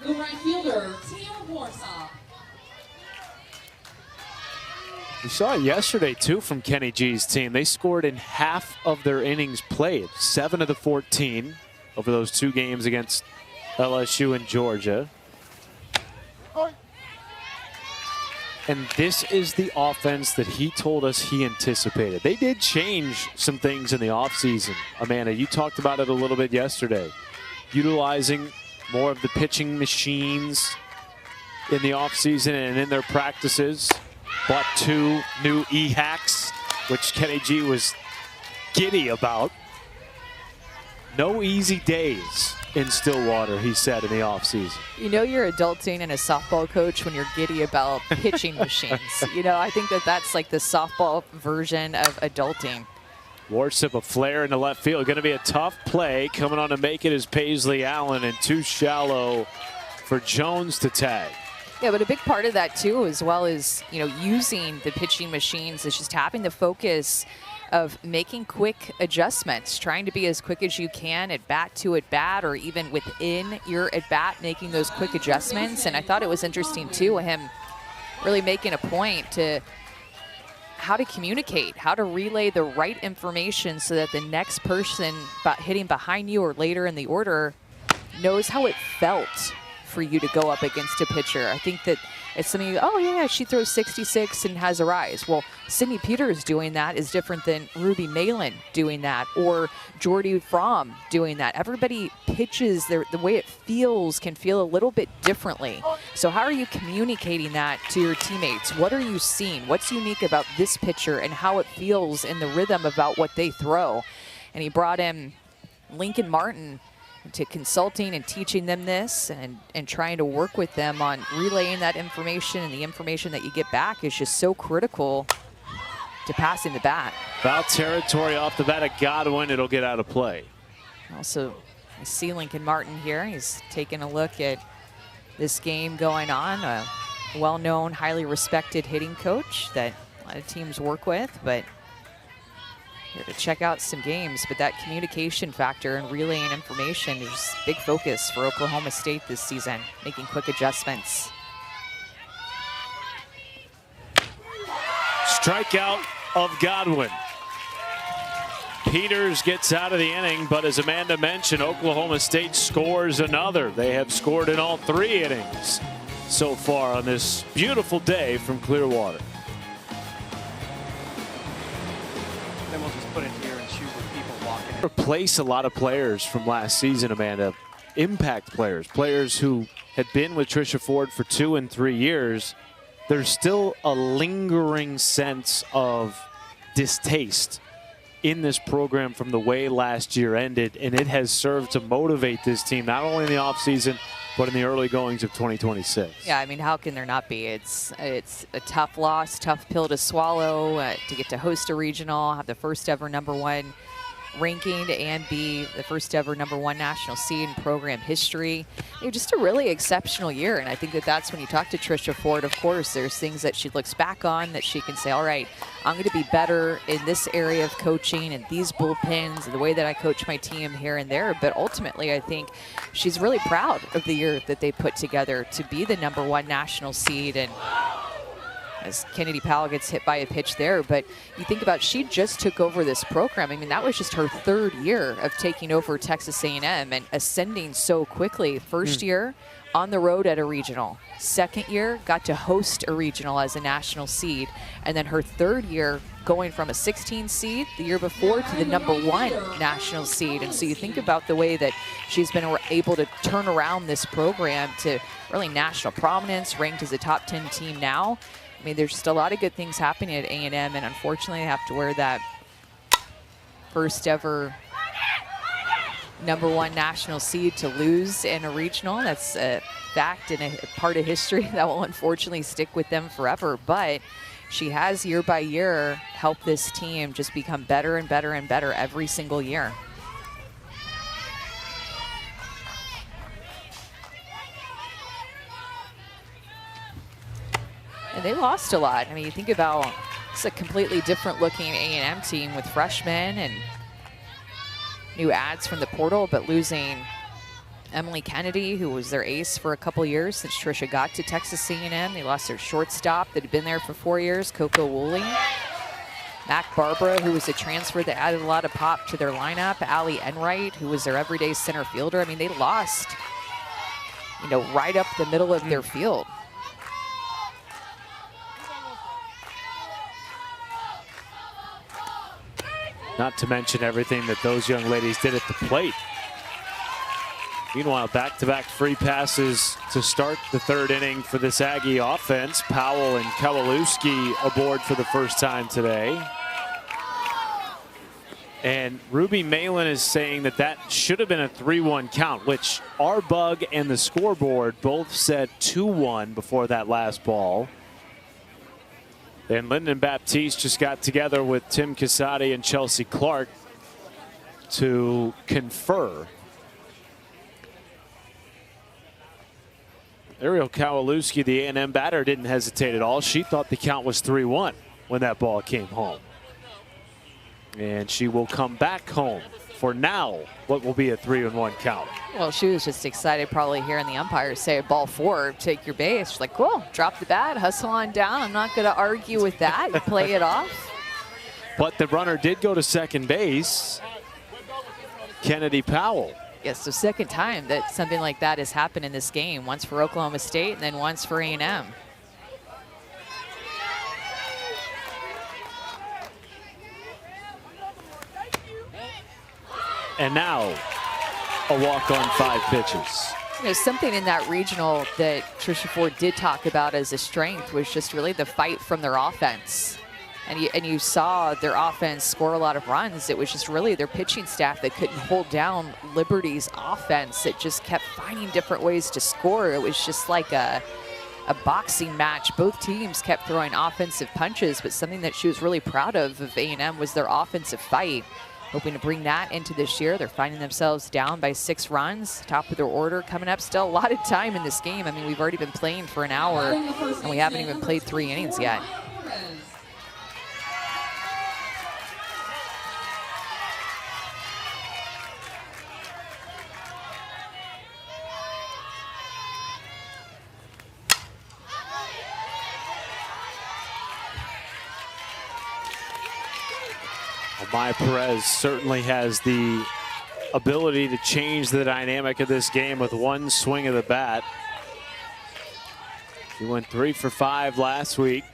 The right fielder, Tia Warsaw. We saw it yesterday too from Kenny G's team. They scored in half of their innings played, 7 of the 14 over those 2 games against LSU and Georgia. And this is the offense that he told us he anticipated. They did change some things in the offseason. Amanda, you talked about it a little bit yesterday. Utilizing more of the pitching machines in the offseason and in their practices. Bought 2 new E-Hacks, which Kenny G was giddy about. No easy days in Stillwater, he said in the offseason. You know you're adulting and a softball coach when you're giddy about pitching machines. You know, I think that's like the softball version of adulting. Warsip, a flare into left field. Going to be a tough play. Coming on to make it is Paisley Allen, and too shallow for Jones to tag. Yeah, but a big part of that too, as well as, you know, using the pitching machines, is just having the focus of making quick adjustments, trying to be as quick as you can at bat to at bat, or even within your at bat, making those quick adjustments. And I thought it was interesting too, him really making a point to how to communicate, how to relay the right information so that the next person hitting behind you or later in the order knows how it felt for you to go up against a pitcher. I think that it's something, oh yeah, she throws 66 and has a rise. Well, Sydney Peters doing that is different than Ruby Malin doing that, or Jordy Fromm doing that. Everybody pitches, the way it feels can feel a little bit differently. So how are you communicating that to your teammates? What are you seeing? What's unique about this pitcher and how it feels in the rhythm about what they throw? And he brought in Lincoln Martin to consulting and teaching them this, and trying to work with them on relaying that information, and the information that you get back is just so critical to passing the bat. Foul territory off the bat of Godwin. It'll get out of play. Also, I see Lincoln Martin here. He's taking a look at this game going on. A well-known, highly respected hitting coach that a lot of teams work with, but here to check out some games. But that communication factor and relaying information is just a big focus for Oklahoma State this season, making quick adjustments. Strikeout of Godwin. Peters gets out of the inning, but as Amanda mentioned, Oklahoma State scores another. They have scored in all 3 innings so far on this beautiful day from Clearwater. then we'll just put it here and shoot with people walking in. Replace a lot of players from last season, Amanda. Impact players, players who had been with Trisha Ford for 2 and 3 years. There's still a lingering sense of distaste in this program from the way last year ended, and it has served to motivate this team, not only in the offseason, but in the early goings of 2026. Yeah, I mean, how can there not be? It's a tough loss, tough pill to swallow, to get to host a regional, have the first ever #1 ranking, and be the first ever #1 national seed in program history. Just a really exceptional year, and I think that's when you talk to Trisha Ford, of course, there's things that she looks back on that she can say, all right, I'm going to be better in this area of coaching and these bullpens and the way that I coach my team here and there. But ultimately, I think she's really proud of the year that they put together to be the #1 national seed. And as Kennedy Powell gets hit by a pitch there, but you think about, she just took over this program. I mean, that was just her 3rd year of taking over Texas A&M and ascending so quickly. First year on the road at a regional. 2nd year got to host a regional as a national seed. And then her 3rd year going from a 16 seed the year before to the #1 national seed. And so you think about the way that she's been able to turn around this program to really national prominence, ranked as a top 10 team now. I mean, there's just a lot of good things happening at A&M, and unfortunately, they have to wear that first ever #1 national seed to lose in a regional. That's a fact and a part of history that will unfortunately stick with them forever. But she has, year by year, helped this team just become better and better and better every single year. And they lost a lot. I mean, you think about, it's a completely different looking A&M team with freshmen and new ads from the portal, but losing Emily Kennedy, who was their ace for a couple years since Trisha got to Texas A&M. They lost their shortstop that had been there for 4 years, Coco Woolley. Mac Barbara, who was a transfer that added a lot of pop to their lineup. Allie Enright, who was their everyday center fielder. I mean, they lost, you know, right up the middle of their field. Not to mention everything that those young ladies did at the plate. Meanwhile, back-to-back free passes to start the 3rd inning for this Aggie offense. Powell and Kowalewski aboard for the first time today. And Ruby Malin is saying that that should have been a 3-1 count, which our bug and the scoreboard both said 2-1 before that last ball. And Lyndon Baptiste just got together with Tim Casati and Chelsea Clark to confer. Ariel Kowalewski, the A&M batter, didn't hesitate at all. She thought the count was 3-1 when that ball came home. And she will come back home for now what will be a 3-1 count. Well, she was just excited probably hearing the umpire say ball 4, take your base. She's like, cool, drop the bat, hustle on down. I'm not going to argue with that. Play it off. But the runner did go to second base, Kennedy Powell. Yes, so 2nd time that something like that has happened in this game. Once for Oklahoma State and then once for A&M. And now a walk on 5 pitches. You know, something in that regional that Trisha Ford did talk about as a strength was just really the fight from their offense. And you saw their offense score a lot of runs. It was just really their pitching staff that couldn't hold down Liberty's offense. That just kept finding different ways to score. It was just like a boxing match. Both teams kept throwing offensive punches, but something that she was really proud of A&M was their offensive fight. Hoping to bring that into this year. They're finding themselves down by 6 runs, top of their order coming up. Still a lot of time in this game. I mean, we've already been playing for an hour and we haven't even played 3 innings yet. Maya Perez certainly has the ability to change the dynamic of this game with one swing of the bat. She went 3 for 5 last week.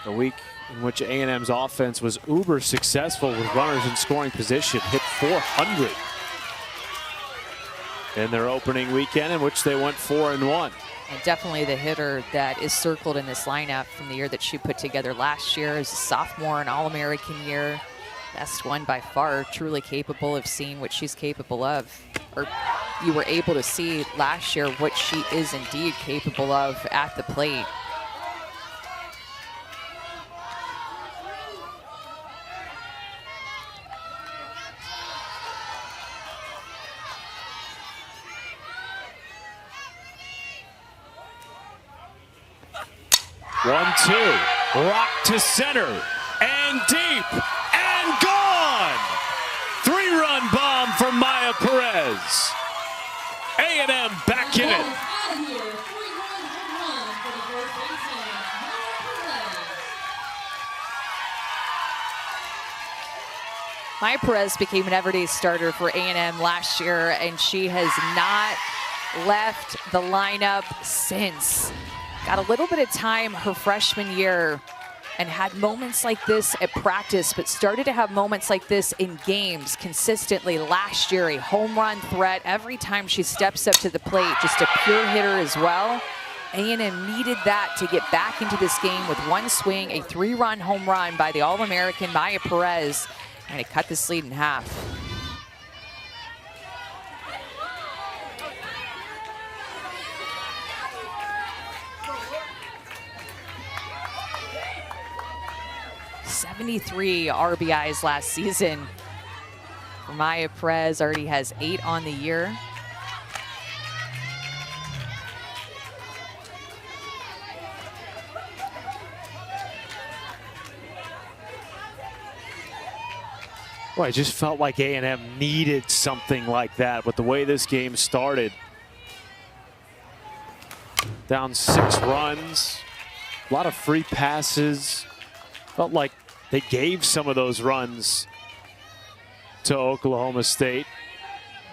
A week in which A&M's offense was uber successful with runners in scoring position, hit 400 in their opening weekend, in which they went 4-1. And definitely the hitter that is circled in this lineup from the year that she put together last year as a sophomore and All-American year. Best one by far, truly capable of seeing what she's capable of. Or you were able to see last year what she is indeed capable of at the plate. One, two, rock to center, and deep, and gone! Three-run bomb from Maya Perez. A&M back in it. Out of here, 3-1 home run for the first baseman, Maya Maya Perez. Perez became an everyday starter for A&M last year, and she has not left the lineup since. Got a little bit of time her freshman year and had moments like this at practice, but started to have moments like this in games consistently last year. A home run threat every time she steps up to the plate, just a pure hitter as well. A&M needed that to get back into this game with one swing, a 3-run home run by the All-American Maya Perez, and it cut this lead in half. '73 RBIs last season. Maya Perez already has 8 on the year. Well, I just felt like A&M needed something like that with the way this game started. Down 6 runs, a lot of free passes. Felt like they gave some of those runs to Oklahoma State.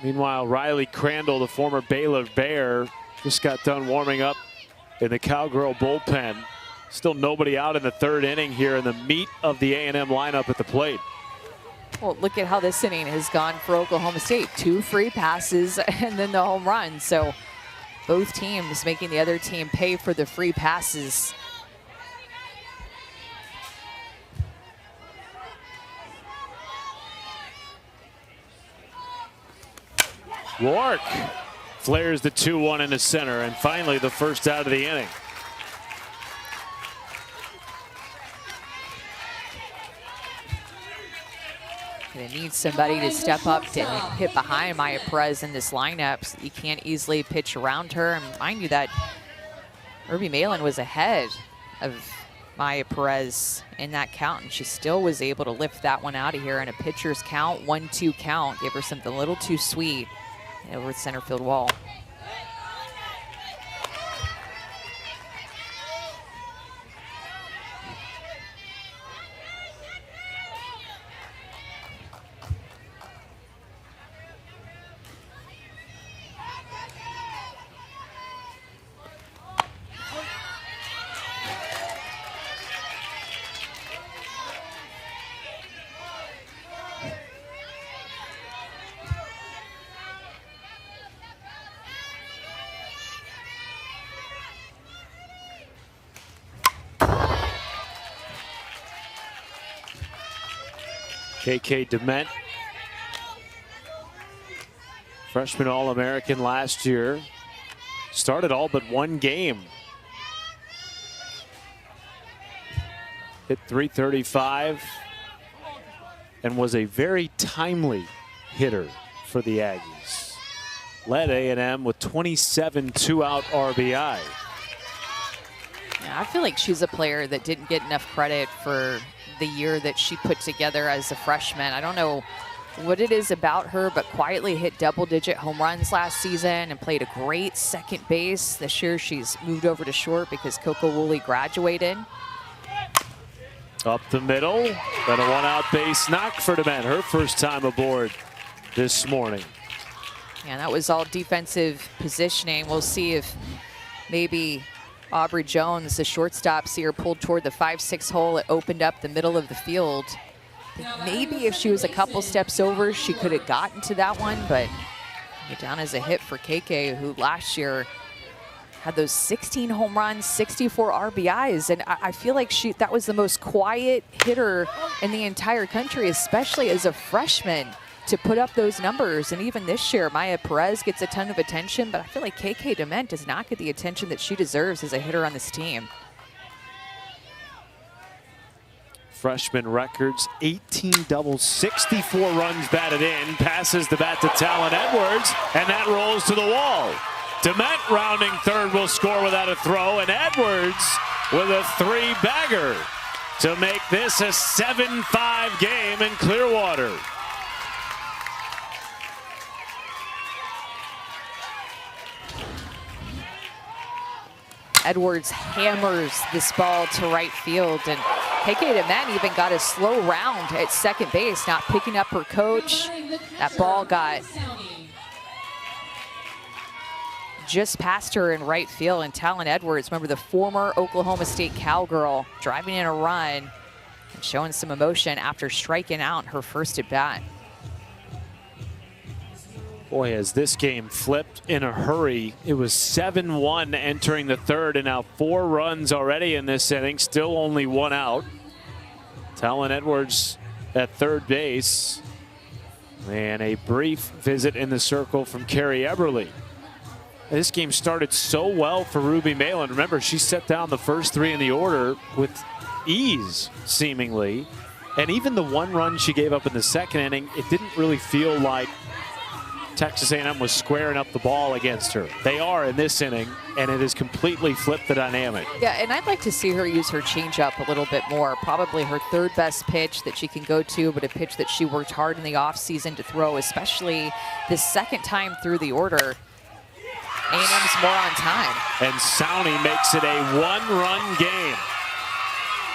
Meanwhile, Riley Crandall, the former Baylor Bear, just got done warming up in the Cowgirl bullpen. Still nobody out in the 3rd inning here in the meat of the A&M lineup at the plate. Well, look at how this inning has gone for Oklahoma State. 2 free passes and then the home run. So both teams making the other team pay for the free passes. Rourke flares the 2-1 into center, and finally the first out of the inning. They need somebody to step up to hit behind Maya Perez in this lineup so you can't easily pitch around her. And mind you that Ruby Malin was ahead of Maya Perez in that count, and she still was able to lift that one out of here in a pitcher's count, 1-2 count. Gave her something a little too sweet over the center field wall. KK Dement, freshman All-American last year, started all but 1 game. Hit .335 and was a very timely hitter for the Aggies. Led A&M with 27 2-out RBI. Yeah, I feel like she's a player that didn't get enough credit for the year that she put together as a freshman. I don't know what it is about her, but quietly hit double-digit home runs last season and played a great second base. This year she's moved over to short because Coco Woolley graduated. Up the middle, then a 1-out base knock for Dement, her first time aboard this morning. Yeah, that was all defensive positioning. We'll see if maybe Aubrey Jones, the shortstop, see her pulled toward the 5-6 hole. It opened up the middle of the field. Maybe if she was a couple steps over, she could have gotten to that one, but get down as a hit for KK, who last year had those 16 home runs, 64 RBIs, and I feel like that was the most quiet hitter in the entire country, especially as a freshman, to put up those numbers. And even this year, Maya Perez gets a ton of attention, but I feel like KK Dement does not get the attention that she deserves as a hitter on this team. Freshman records, 18 doubles, 64 runs batted in, passes the bat to Talon Edwards, and that rolls to the wall. Dement rounding third will score without a throw, and Edwards with a 3-bagger to make this a 7-5 game in Clearwater. Edwards hammers this ball to right field, and KK Dement even got a slow round at second base, not picking up her coach. That ball got just past her in right field, and Talon Edwards, remember the former Oklahoma State Cowgirl, driving in a run and showing some emotion after striking out her first at bat. Boy, as this game flipped in a hurry. It was 7-1 entering the third, and now 4 runs already in this inning, still only 1 out. Talon Edwards at third base, and a brief visit in the circle from Carrie Eberly. This game started so well for Ruby Malin. Remember, she set down the first 3 in the order with ease, seemingly. And even the 1 run she gave up in the second inning, it didn't really feel like Texas A&M was squaring up the ball against her. They are in this inning, and it has completely flipped the dynamic. Yeah, and I'd like to see her use her changeup a little bit more. Probably her 3rd best pitch that she can go to, but a pitch that she worked hard in the offseason to throw, especially the second time through the order. A&M's more on time. And Sowney makes it a 1-run game.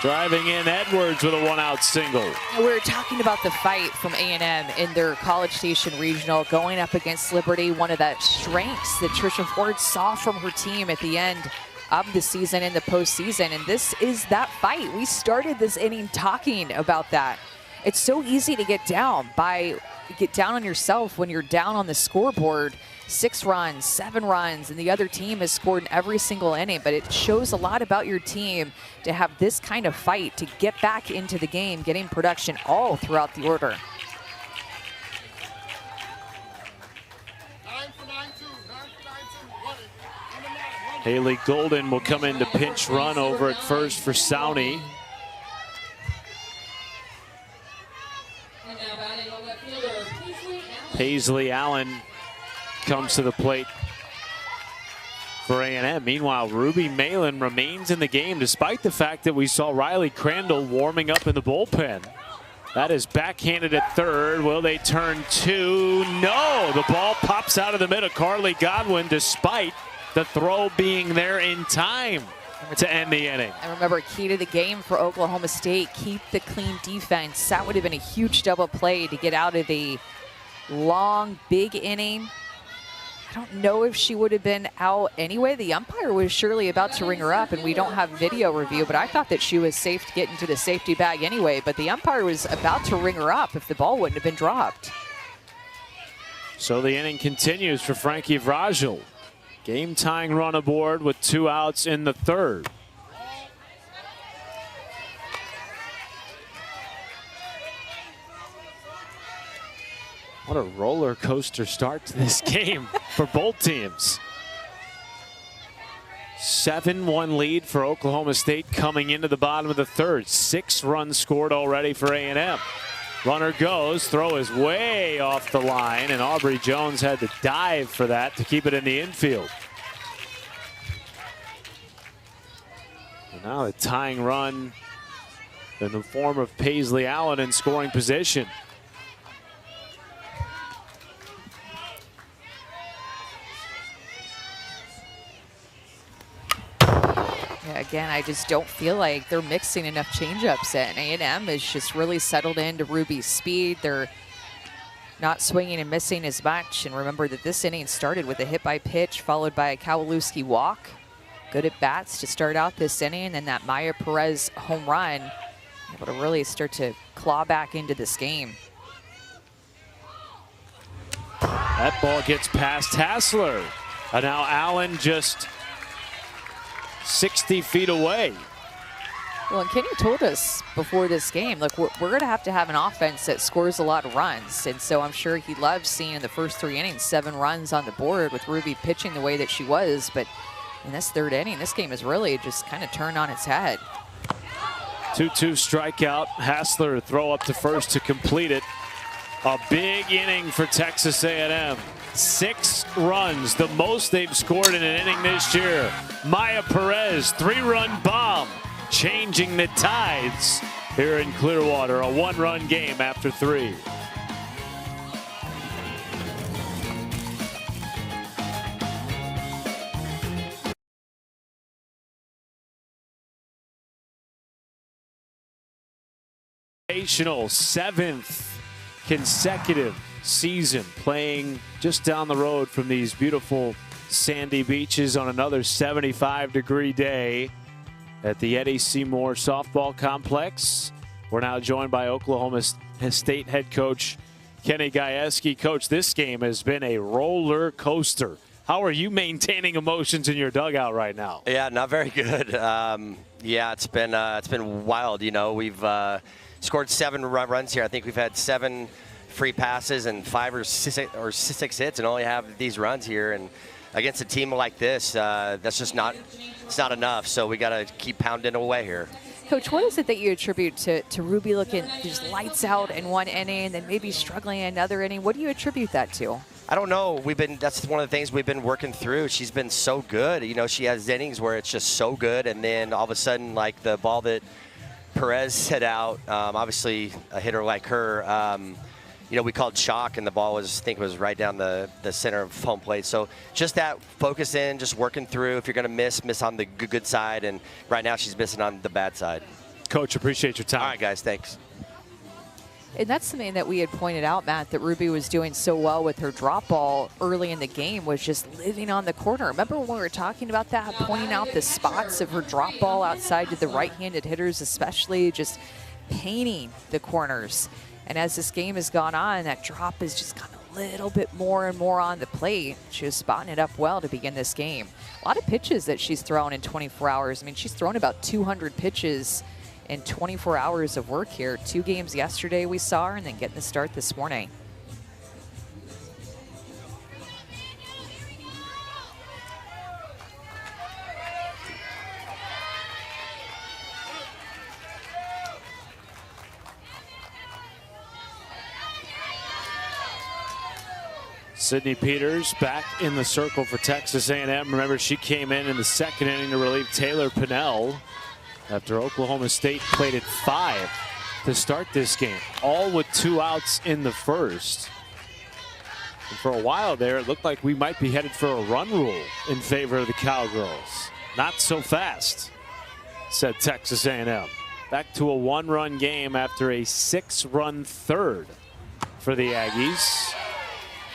Driving in Edwards with a 1-out single. We were talking about the fight from A&M in their College Station Regional going up against Liberty, one of the strengths that Trisha Ford saw from her team at the end of the season in the postseason. And this is that fight. We started this inning talking about that. It's so easy to get down on yourself when you're down on the scoreboard. 6 runs, 7 runs, and the other team has scored in every single inning, but it shows a lot about your team to have this kind of fight to get back into the game, getting production all throughout the order. Haley Golden will come in to pinch run over at first for Sowney. Paisley Allen comes to the plate for A&M. Meanwhile, Ruby Malin remains in the game despite the fact that we saw Riley Crandall warming up in the bullpen. That is backhanded at third. Will they turn 2? No! The ball pops out of the middle. Carly Godwin, despite the throw being there in time to end the inning. And remember, key to the game for Oklahoma State, keep the clean defense. That would have been a huge double play to get out of the long, big inning. I don't know if she would have been out anyway. The umpire was surely about to ring her up, and we don't have video review, but I thought that she was safe to get into the safety bag anyway, but the umpire was about to ring her up if the ball wouldn't have been dropped. So the inning continues for Frankie Vrajel. Game-tying run aboard with 2 outs in the third. What a roller coaster start to this game for both teams. 7-1 lead for Oklahoma State coming into the bottom of the third. 6 runs scored already for A&M. Runner goes, throw is way off the line, and Aubrey Jones had to dive for that to keep it in the infield. And now a tying run in the form of Paisley Allen in scoring position. Again, I just don't feel like they're mixing enough changeups in. A&M is just really settled into Ruby's speed. They're not swinging and missing as much. And remember that this inning started with a hit by pitch followed by a Kowalewski walk. good at bats to start out this inning, and then that Maya Perez home run, able to really start to claw back into this game. That ball gets past Hassler. And now Allen just 60 feet away. Well, and Kenny told us before this game, look, we're going to have an offense that scores a lot of runs. And so I'm sure he loves seeing in the first 3 innings 7 runs on the board with Ruby pitching the way that she was. But in this 3rd inning, this game is really just kind of turned on its head. 2-2 strikeout. Hassler throw up to first to complete it. A big inning for Texas A&M. 6 runs, the most they've scored in an inning this year. Maya Perez, 3-run bomb, changing the tides here in Clearwater. A 1-run game after 3. Sensational 7th consecutive season playing just down the road from these beautiful sandy beaches on another 75-degree day at the Eddie Seymour Softball Complex. We're now joined by Oklahoma State head coach Kenny Gajewski. Coach, this game has been a roller coaster. How are you maintaining emotions in your dugout right now? Yeah, not very good. Yeah, it's been wild. You know, we've scored 7 runs here. I think we've had 7 free passes and 5 or 6 hits, and only have these runs here. And against a team like this, that's just not enough. So we got to keep pounding away here. Coach, what is it that you attribute to Ruby looking just lights out in 1 inning and then maybe struggling in another inning? What do you attribute that to? I don't know. That's one of the things we've been working through. She's been so good. You know, she has innings where it's just so good, and then all of a sudden, like the ball that Perez hit out, obviously a hitter like her, you know, we called chalk, and the ball was, I think it was right down the center of home plate. So just that focus in, just working through. If you're going to miss on the good side, and right now she's missing on the bad side. Coach, appreciate your time. All right, guys, thanks. And that's something that we had pointed out, Matt, that Ruby was doing so well with her drop ball early in the game, was just living on the corner. Remember when we were talking about that, pointing out the spots of her drop ball outside to the right-handed hitters, especially just painting the corners. And as this game has gone on, that drop is just kind of a little bit more and more on the plate. She was spotting it up well to begin this game. A lot of pitches that she's thrown in 24 hours. I mean, she's thrown about 200 pitches in 24 hours of work here. 2 games yesterday we saw her, and then getting the start this morning. Sydney Peters back in the circle for Texas A&M. Remember, she came in the 2nd inning to relieve Taylor Pinnell after Oklahoma State played at 5 to start this game, all with 2 outs in the first. And for a while there, it looked like we might be headed for a run rule in favor of the Cowgirls. Not so fast, said Texas A&M. Back to a 1-run game after a 6-run third for the Aggies.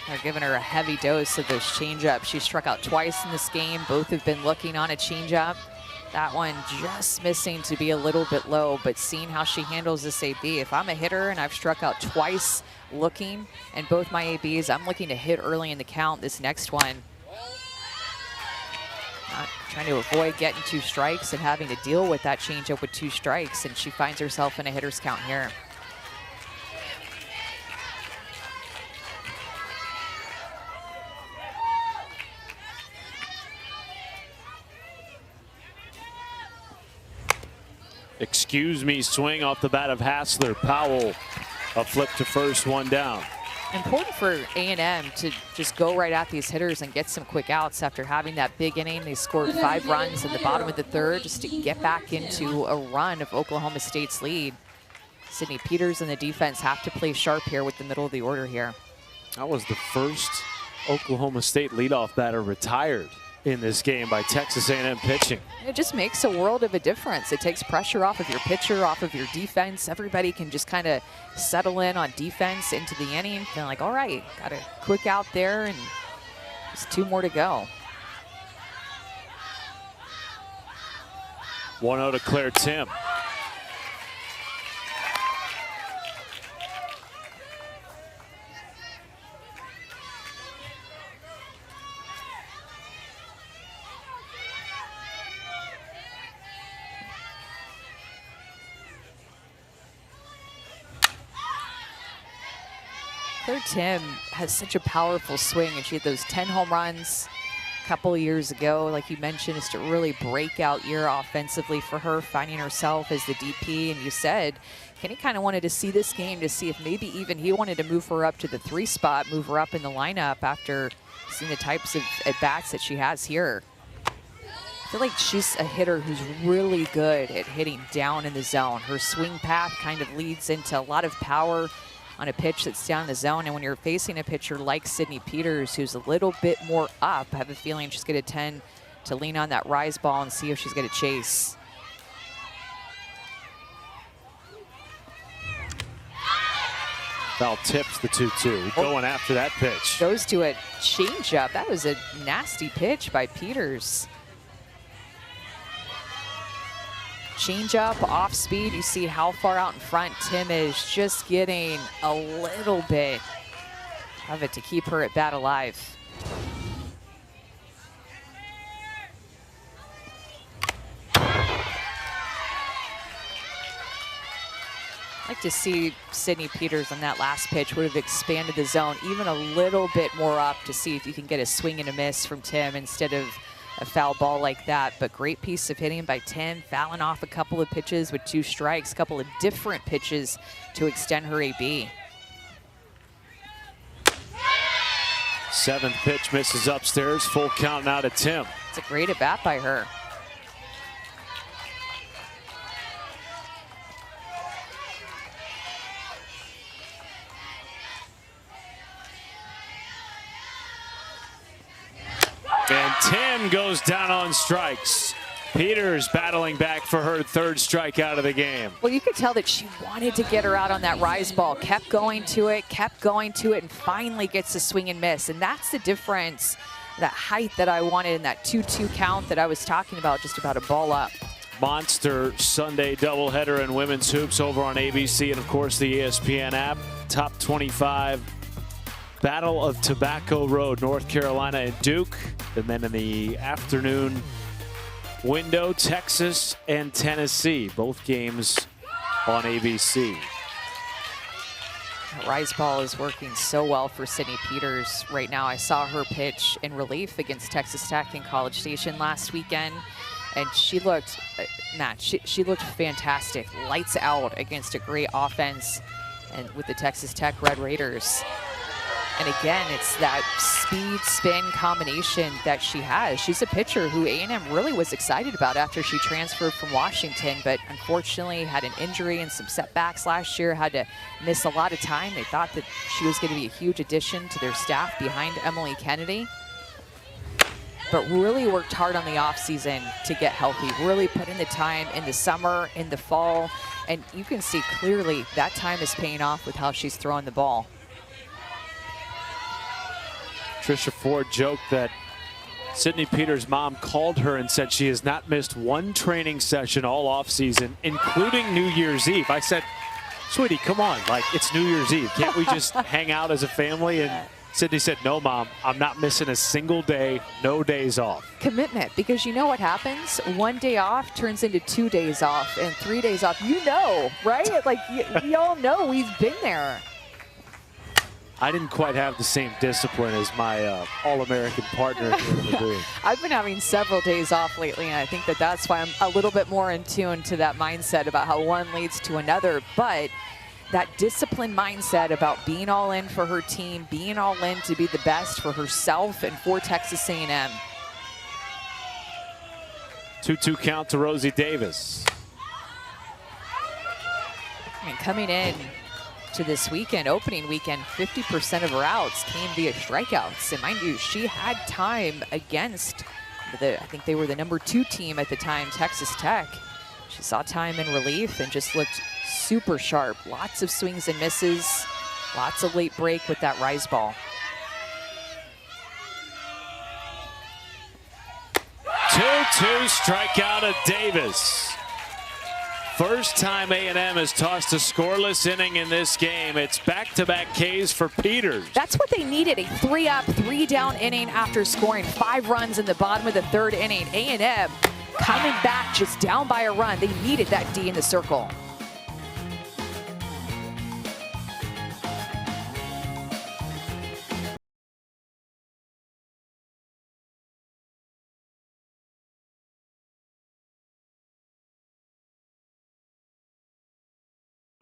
They're giving her a heavy dose of those changeups. She struck out twice in this game. Both have been looking on a changeup. That one just missing to be a little bit low, but seeing how she handles this AB. If I'm a hitter and I've struck out twice looking, and both my ABs, I'm looking to hit early in the count. This next one, not trying to avoid getting 2 strikes and having to deal with that changeup with 2 strikes, and she finds herself in a hitter's count here. Excuse me, swing off the bat of Hassler. Powell, a flip to first, 1 down. Important for A&M to just go right at these hitters and get some quick outs after having that big inning. They scored 5 runs in the bottom of the 3rd just to get back into a run of Oklahoma State's lead. Sydney Peters and the defense have to play sharp here with the middle of the order here. That was the first Oklahoma State leadoff batter retired in this game by Texas A&M pitching. It just makes a world of a difference. It takes pressure off of your pitcher, off of your defense. Everybody can just kind of settle in on defense into the inning. They're like, all right, got a quick out there and just 2 more to go. 1-0 to Claire Tim. Claire Tim has such a powerful swing, and she had those 10 home runs a couple of years ago. Like you mentioned, it's a really breakout year offensively for her, finding herself as the DP. And you said Kenny kind of wanted to see this game to see if maybe even he wanted to move her up to the 3 spot, move her up in the lineup after seeing the types of at-bats that she has here. I feel like she's a hitter who's really good at hitting down in the zone. Her swing path kind of leads into a lot of power on a pitch that's down in the zone. And when you're facing a pitcher like Sydney Peters, who's a little bit more up, I have a feeling she's going to tend to lean on that rise ball and see if she's going to chase. Foul tips the 2-2. Going after that pitch. Goes to a changeup. That was a nasty pitch by Peters. Changeup, off speed. You see how far out in front Tim is, just getting a little bit of it to keep her at bat alive. I'd like to see Sydney Peters on that last pitch would have expanded the zone even a little bit more up to see if you can get a swing and a miss from Tim instead of a foul ball like that. But great piece of hitting by Tim, fouling off a couple of pitches with 2 strikes, a couple of different pitches to extend her AB. 7th pitch misses upstairs. Full count now to Tim. It's a great at bat by her. And Tim goes down on strikes. Peters battling back for her 3rd strikeout of the game. Well, you could tell that she wanted to get her out on that rise ball, kept going to it, and finally gets a swing and miss. And that's the difference, that height that I wanted in that 2-2 count that I was talking about, just about a ball up. Monster Sunday doubleheader in women's hoops over on ABC and, of course, the ESPN app. Top 25. Battle of Tobacco Road, North Carolina and Duke. And then in the afternoon window, Texas and Tennessee. Both games on ABC. Rise ball is working so well for Sydney Peters right now. I saw her pitch in relief against Texas Tech in College Station last weekend, and she looked, she looked fantastic. Lights out against a great offense and with the Texas Tech Red Raiders. And again, it's that speed spin combination that she has. She's a pitcher who A&M really was excited about after she transferred from Washington, but unfortunately had an injury and some setbacks last year, had to miss a lot of time. They thought that she was going to be a huge addition to their staff behind Emily Kennedy, but really worked hard on the offseason to get healthy, really put in the time in the summer, in the fall, and you can see clearly that time is paying off with how she's throwing the ball. Trisha Ford joked that Sydney Peters' mom called her and said she has not missed one training session all offseason, including New Year's Eve. I said, sweetie, come on, like, it's New Year's Eve. Can't we just hang out as a family? And Sydney said, no, Mom, I'm not missing a single day, no days off. Commitment, because you know what happens? 1 day off turns into 2 days off and 3 days off. You know, right? Like, you all know we've been there. I didn't quite have the same discipline as my All-American partner at the end of the day. I've been having several days off lately, and I think that that's why I'm a little bit more in tune to that mindset about how one leads to another. But that disciplined mindset about being all in for her team, being all in to be the best for herself and for Texas A&M. 2-2 count to Rosie Davis. I mean, coming in to this weekend, opening weekend, 50% of her outs came via strikeouts. And mind you, she had time against I think they were the #2 team at the time, Texas Tech. She saw time in relief and just looked super sharp. Lots of swings and misses, lots of late break with that rise ball. 2-2 0-2, strikeout of Davis. First time A&M has tossed a scoreless inning in this game. It's back-to-back Ks for Peters. That's what they needed, a 3-up, 3-down inning after scoring 5 runs in the bottom of the 3rd inning. A&M coming back just down by a run. They needed that D in the circle.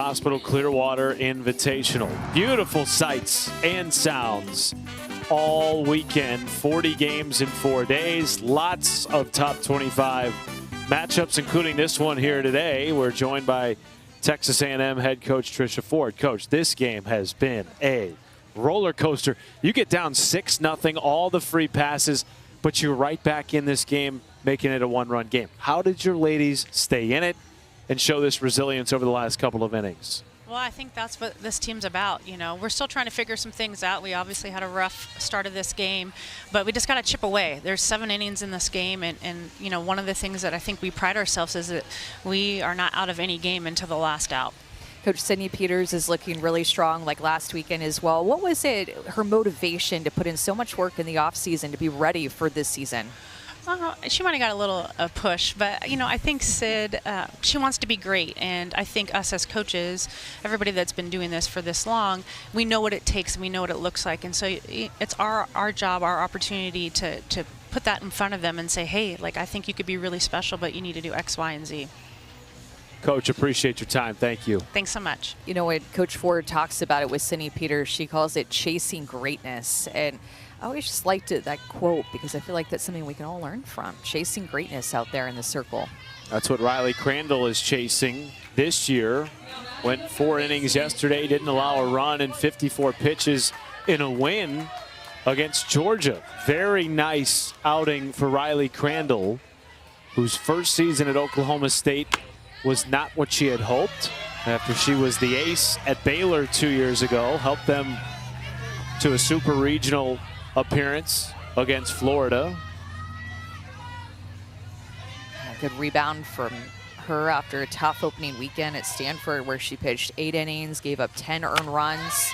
Hospital Clearwater Invitational. Beautiful sights and sounds all weekend. 40 games in 4 days. Lots of top 25 matchups, including this one here today. We're joined by Texas A&M head coach Trisha Ford. Coach, this game has been a roller coaster. You get down 6-0, all the free passes, but you're right back in this game, making it a 1-run game. How did your ladies stay in it and show this resilience over the last couple of innings? Well, I think that's what this team's about. You know, we're still trying to figure some things out. We obviously had a rough start of this game, but we just got to chip away. There's 7 innings in this game, and you know, one of the things that I think we pride ourselves is that we are not out of any game until the last out. Coach Sydney Peters is looking really strong like last weekend as well. What was it, her motivation to put in so much work in the offseason to be ready for this season? She might have got a little push, but you know, I think Sid, she wants to be great, and I think us as coaches, everybody that's been doing this for this long, we know what it takes and we know what it looks like, and so it's our job, our opportunity to put that in front of them and say, hey, like, I think you could be really special, but you need to do X, Y, and Z. Coach, appreciate your time. Thank you. Thanks so much. You know, when Coach Ford talks about it with Sydney Peters, she calls it chasing greatness, and I always just liked that quote because I feel like that's something we can all learn from. Chasing greatness out there in the circle. That's what Riley Crandall is chasing this year. Went 4 innings yesterday, didn't allow a run in 54 pitches in a win against Georgia. Very nice outing for Riley Crandall, whose first season at Oklahoma State was not what she had hoped after she was the ace at Baylor 2 years ago, helped them to a super regional appearance against Florida. A good rebound from her after a tough opening weekend at Stanford where she pitched 8 innings, gave up 10 earned runs,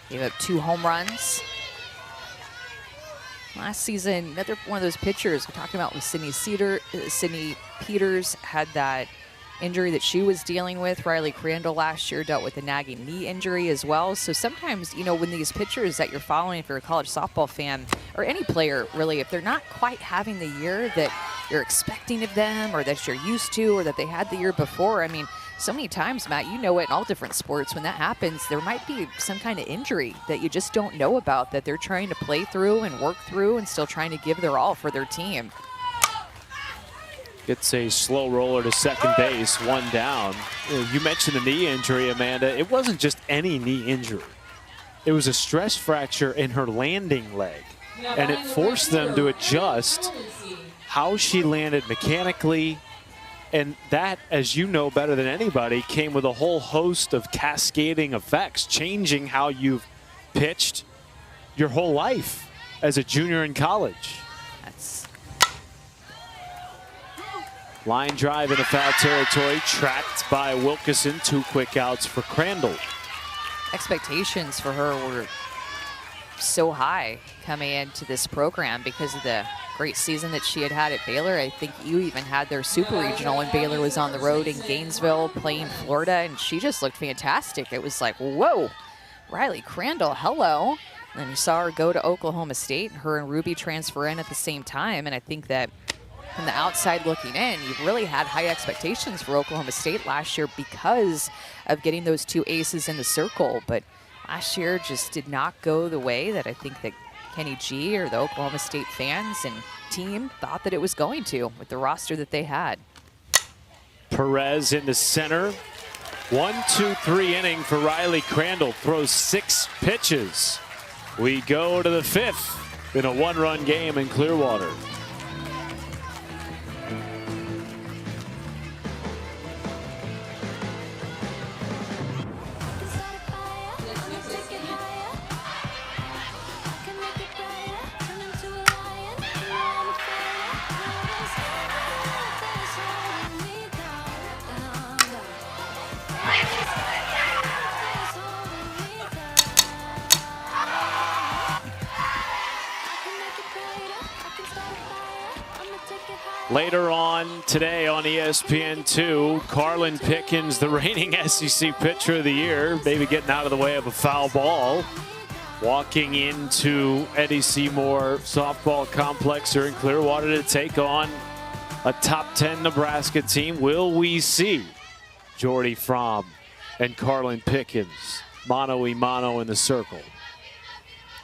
gave up 2 home runs. Last season, another one of those pitchers we talked about was Sydney Peters had that injury that she was dealing with. Riley Crandall last year dealt with a nagging knee injury as well. So sometimes, you know, when these pitchers that you're following, if you're a college softball fan or any player really, if they're not quite having the year that you're expecting of them or that you're used to or that they had the year before, I mean, so many times, Matt, you know it in all different sports, when that happens, there might be some kind of injury that you just don't know about that they're trying to play through and work through and still trying to give their all for their team. Gets a slow roller to second base, 1 down. You mentioned the knee injury, Amanda. It wasn't just any knee injury. It was a stress fracture in her landing leg, and it forced them to adjust how she landed mechanically. And that, as you know better than anybody, came with a whole host of cascading effects, changing how you've pitched your whole life as a junior in college. That's line drive into foul territory, tracked by Wilkeson. 2 quick outs for Crandall. expectations for her were so high coming into this program because of the great season that she had at Baylor. I think you even had their super regional when Baylor was on the road in Gainesville playing Florida, and she just looked fantastic. It was like, whoa, Riley Crandall, hello. And then you saw her go to Oklahoma State, her and Ruby transfer in at the same time, and I think that from the outside looking in, you really had high expectations for Oklahoma State last year because of getting those 2 aces in the circle, but last year just did not go the way that I think that Kenny G or the Oklahoma State fans and team thought that it was going to with the roster that they had. Perez in the center. 1-2-3 inning for Riley Crandall. Throws 6 pitches. We go to the 5th in a 1-run game in Clearwater. Later on today on ESPN2, Carlin Pickens, the reigning SEC Pitcher of the Year, maybe getting out of the way of a foul ball, walking into Eddie Seymour Softball Complex here in Clearwater to take on a top 10 Nebraska team. Will we see Jordy Fromm and Carlin Pickens mano-a-mano in the circle?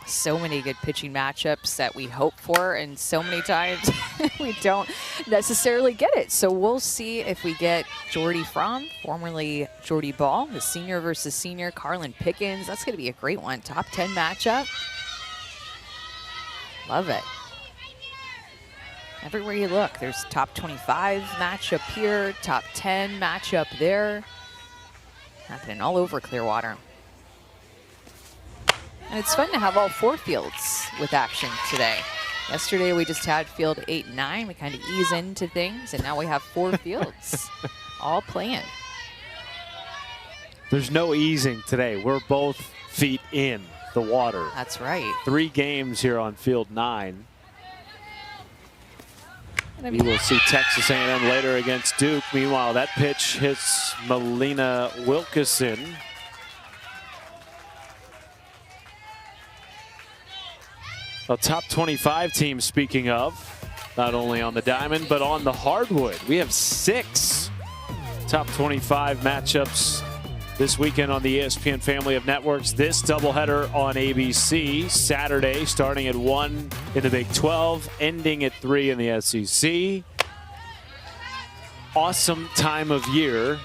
So many good pitching matchups that we hope for, and so many times we don't necessarily get it. So we'll see if we get Jordy Fromm, formerly Jordy Ball, the senior versus senior, Carlin Pickens. That's going to be a great one. Top 10 matchup. Love it. Everywhere you look, there's top 25 matchup here, top 10 matchup there. Happening all over Clearwater. And it's fun to have all 4 fields with action today. Yesterday we just had field 8 and 9. We kind of ease into things, and now we have 4 fields all playing. There's no easing today. We're both feet in the water. That's right. 3 games here on field 9. We will see Texas A&M later against Duke. Meanwhile, that pitch hits Melina Wilkeson. A top 25 team, speaking of, not only on the diamond, but on the hardwood. We have 6 top 25 matchups this weekend on the ESPN family of networks. This doubleheader on ABC Saturday, starting at 1 in the Big 12, ending at 3 in the SEC. Awesome time of year.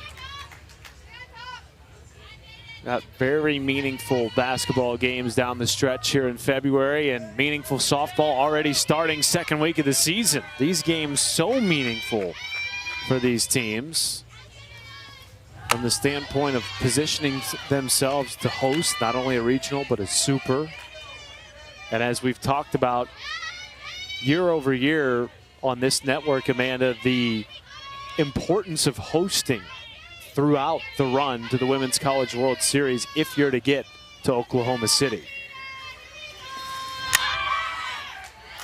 Got very meaningful basketball games down the stretch here in February, and meaningful softball already starting second week of the season. These games so meaningful for these teams from the standpoint of positioning themselves to host not only a regional but a super. And as we've talked about year over year on this network, Amanda, the importance of hosting throughout the run to the Women's College World Series if you're to get to Oklahoma City.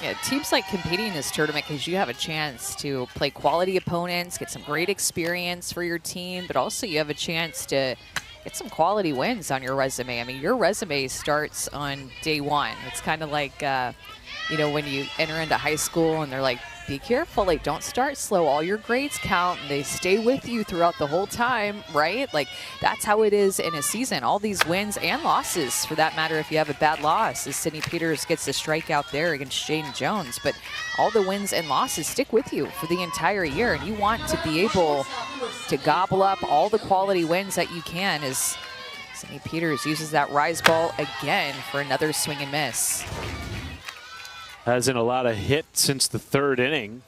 Yeah, teams like competing in this tournament because you have a chance to play quality opponents, get some great experience for your team, but also you have a chance to get some quality wins on your resume. I mean, your resume starts on day 1. It's kind of like, you know, when you enter into high school and they're like, be careful, like don't start slow. All your grades count and they stay with you throughout the whole time, right? Like that's how it is in a season. All these wins and losses, for that matter, if you have a bad loss, as Sydney Peters gets a strikeout there against Jaden Jones, but all the wins and losses stick with you for the entire year, and you want to be able to gobble up all the quality wins that you can, as Sydney Peters uses that rise ball again for another swing and miss. Hasn't allowed a hit since the 3rd inning.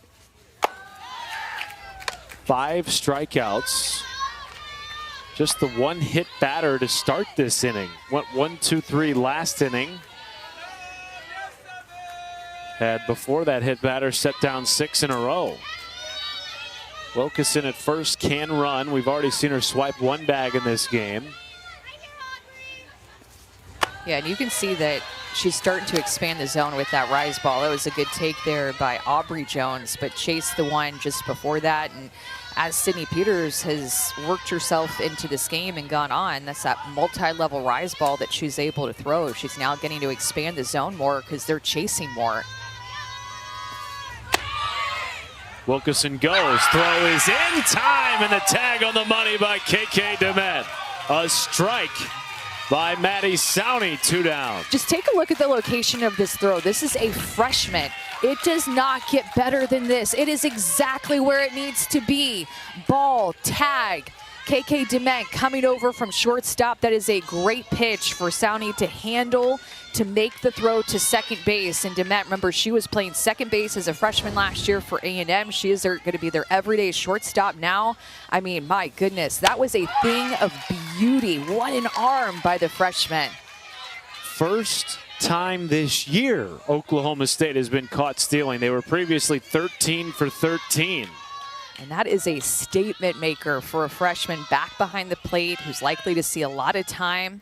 5 strikeouts. Just the 1-hit batter to start this inning. Went 1-2-3 last inning. Had before that hit batter set down 6 in a row. Wilkeson at first can run. We've already seen her swipe 1 bag in this game. Yeah, and you can see that she's starting to expand the zone with that rise ball. That was a good take there by Aubrey Jones, but chased the one just before that. And as Sydney Peters has worked herself into this game and gone on, that's that multi-level rise ball that she's able to throw. She's now getting to expand the zone more because they're chasing more. Wilkeson goes, throw is in time, and the tag on the money by KK Demet. A strike by Maddie Sowney, 2 down. Just take a look at the location of this throw. This is a freshman. It does not get better than this. It is exactly where it needs to be. Ball, tag. KK Demet coming over from shortstop. That is a great pitch for Sowney to handle, to make the throw to second base. And Demet, remember, she was playing second base as a freshman last year for A&M. She is going to be their everyday shortstop now. I mean, my goodness, that was a thing of beauty. What an arm by the freshman. First time this year Oklahoma State has been caught stealing. They were previously 13 for 13. And that is a statement maker for a freshman back behind the plate who's likely to see a lot of time.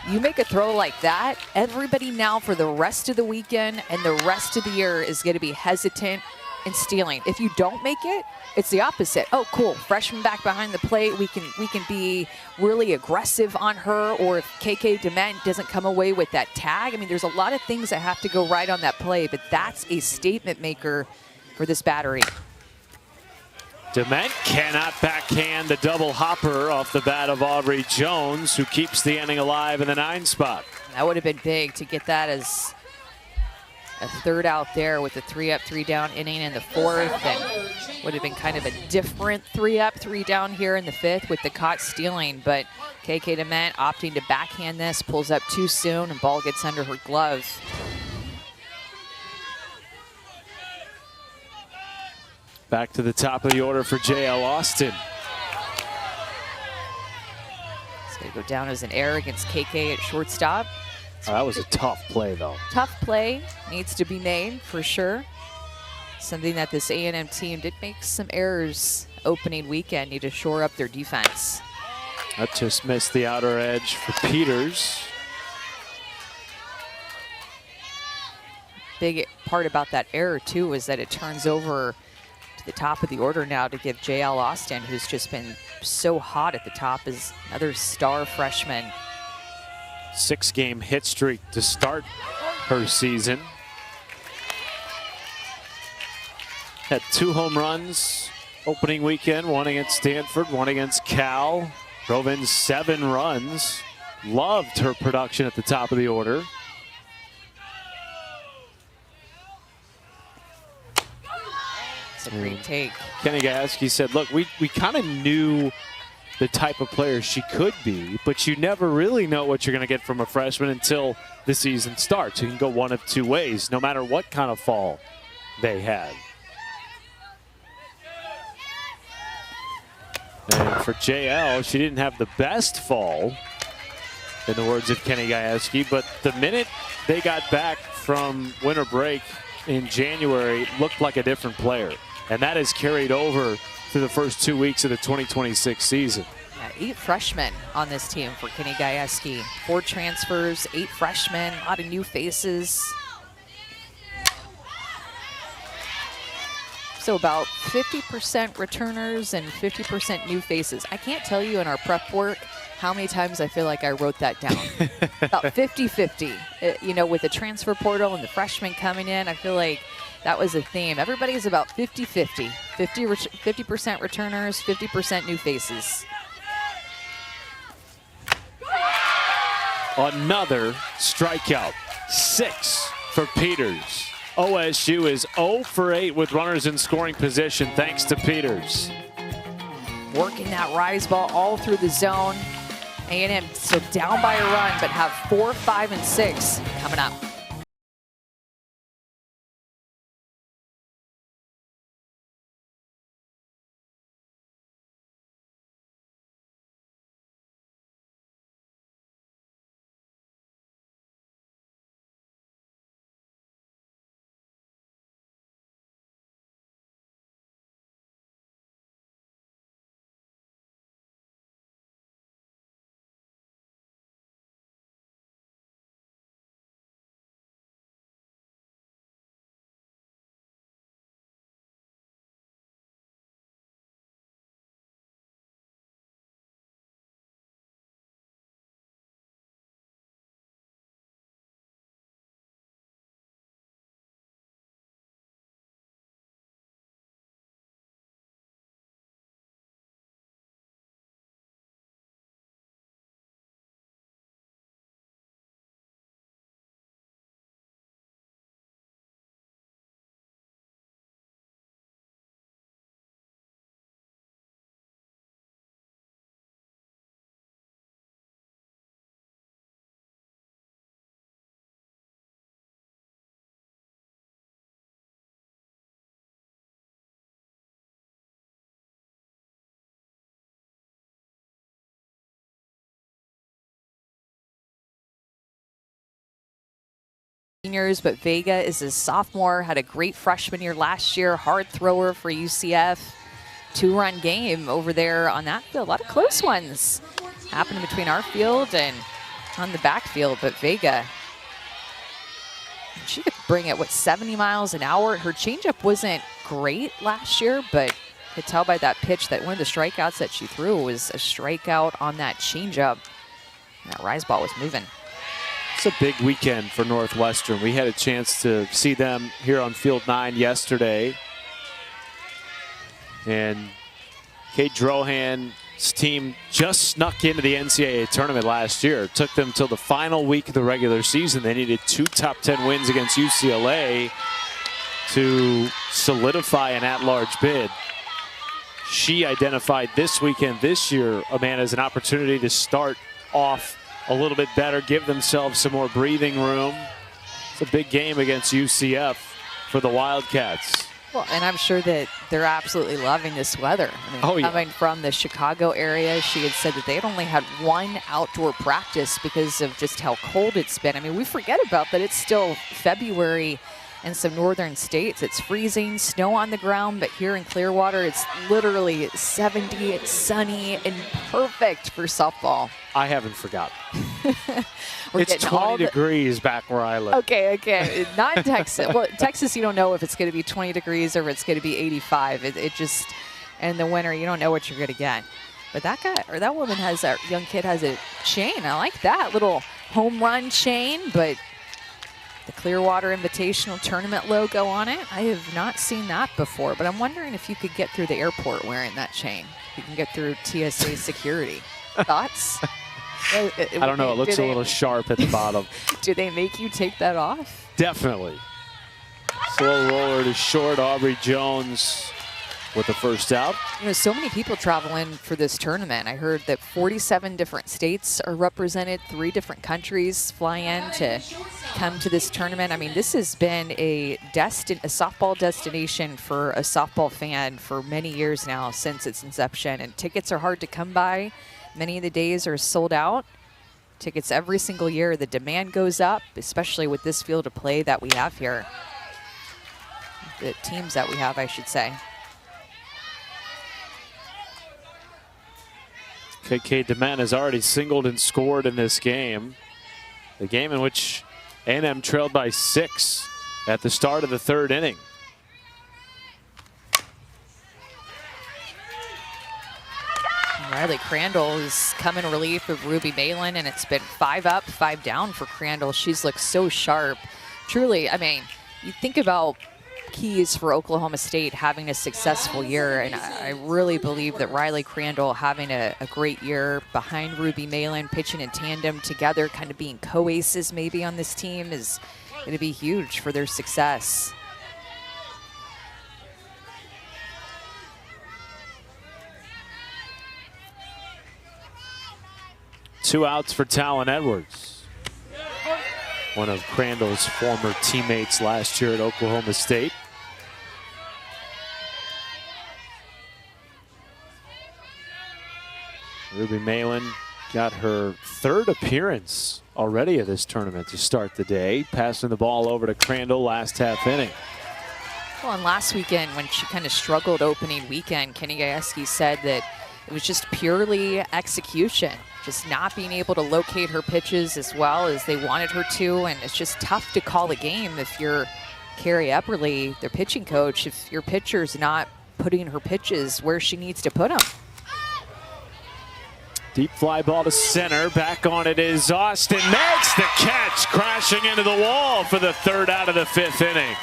You make a throw like that, everybody now for the rest of the weekend and the rest of the year is going to be hesitant and stealing. If you don't make it, it's the opposite. Oh, cool, freshman back behind the plate. We can be really aggressive on her. Or if KK DeMent doesn't come away with that tag, I mean, there's a lot of things that have to go right on that play, but that's a statement maker for this battery. DeMent cannot backhand the double hopper off the bat of Aubrey Jones, who keeps the inning alive in the 9 spot. That would have been big to get that as a third out there with a 3 up, 3 down inning in the 4th, and would have been kind of a different 3 up, 3 down here in the 5th with the caught stealing. But KK DeMent opting to backhand this, pulls up too soon, and ball gets under her glove. Back to the top of the order for JL Austin. It's going to go down as an error against KK at shortstop. That was a tough play, though. Tough play, needs to be made for sure. Something that this A&M team did make some errors opening weekend, need to shore up their defense. That just missed the outer edge for Peters. Big part about that error too was that it turns over to the top of the order now to give JL Austin, who's just been so hot at the top, as another star freshman. 6-game hit streak to start her season. Had 2 home runs opening weekend, 1 against Stanford, 1 against Cal. Drove in 7 runs. Loved her production at the top of the order. It's a great take. Kenny Gajewski said, look, we kind of knew the type of player she could be, but you never really know what you're going to get from a freshman until the season starts. You can go one of 2 ways, no matter what kind of fall they had. And for JL, she didn't have the best fall, in the words of Kenny Gajewski, but the minute they got back from winter break in January, looked like a different player. And that has carried over through the first 2 weeks of the 2026 season. Yeah, 8 freshmen on this team for Kenny Gajewski. 4 transfers, 8 freshmen, a lot of new faces. So about 50% returners and 50% new faces. I can't tell you in our prep work how many times I feel like I wrote that down. About 50-50. You know, with the transfer portal and the freshmen coming in, I feel like that was a theme. Everybody's about 50-50. 50% returners, 50% new faces. Another strikeout. 6 for Peters. OSU is 0 for 8 with runners in scoring position thanks to Peters. Working that rise ball all through the zone. A&M so down by a run, but have 4, 5, and 6 coming up. Seniors, but Vega is a sophomore, had a great freshman year last year, hard thrower for UCF. 2-run game over there on that field. A lot of close ones happening between our field and on the backfield, but Vega, she could bring it, 70 miles an hour? Her changeup wasn't great last year, but I could tell by that pitch that one of the strikeouts that she threw was a strikeout on that changeup. That rise ball was moving. It's a big weekend for Northwestern. We had a chance to see them here on Field 9 yesterday. And Kate Drohan's team just snuck into the NCAA tournament last year. It took them till the final week of the regular season. They needed 2 top 10 wins against UCLA to solidify an at-large bid. She identified this weekend, this year, Amanda, as an opportunity to start off a little bit better, give themselves some more breathing room. It's a big game against UCF for the Wildcats. Well, and I'm sure that they're absolutely loving this weather. I mean, coming from the Chicago area, she had said that they had only had 1 outdoor practice because of just how cold it's been. I mean, we forget about that. It's still February in some northern states. It's freezing, snow on the ground, but here in Clearwater, it's literally 70, it's sunny, and perfect for softball. I haven't forgotten. It's 20 degrees back where I live. Okay. Not in Texas. Well, Texas, you don't know if it's going to be 20 degrees or if it's going to be 85. It just, in the winter, you don't know what you're going to get. But that guy, or that woman has, that young kid has a chain. I like that little home run chain, but the Clearwater Invitational Tournament logo on it, I have not seen that before. But I'm wondering if you could get through the airport wearing that chain. You can get through TSA security. Thoughts? I don't know. It looks a little sharp at the bottom. Do they make you take that off? Definitely. Slow roller to short. Aubrey Jones with the first out. You know, so many people travel in for this tournament. I heard that 47 different states are represented, 3 different countries fly in to come to this tournament. I mean, this has been a softball destination for a softball fan for many years now, since its inception. And tickets are hard to come by. Many of the days are sold out. Tickets every single year. The demand goes up, especially with this field of play that we have here. The teams that we have, I should say. KK DeMent has already singled and scored in this game. The game in which A&M trailed by 6 at the start of the 3rd inning. Riley Crandall has come in relief of Ruby Malin, and it's been 5 up, 5 down for Crandall. She's looked so sharp. Truly, I mean, you think about keys for Oklahoma State having a successful year, and I really believe that Riley Crandall having a great year behind Ruby Malin, pitching in tandem together, kind of being co-aces maybe on this team, is going to be huge for their success. Two outs for Talon Edwards, one of Crandall's former teammates last year at Oklahoma State. Ruby Malin got her 3rd appearance already of this tournament to start the day, passing the ball over to Crandall last half inning. Well, and last weekend when she kind of struggled opening weekend, Kenny Gajewski said that it was just purely execution, just not being able to locate her pitches as well as they wanted her to, and it's just tough to call a game if you're Carrie Epperly, their pitching coach, if your pitcher's not putting her pitches where she needs to put them. Deep fly ball to center. Back on it is Austin. Makes the catch, crashing into the wall for the 3rd out of the 5th inning.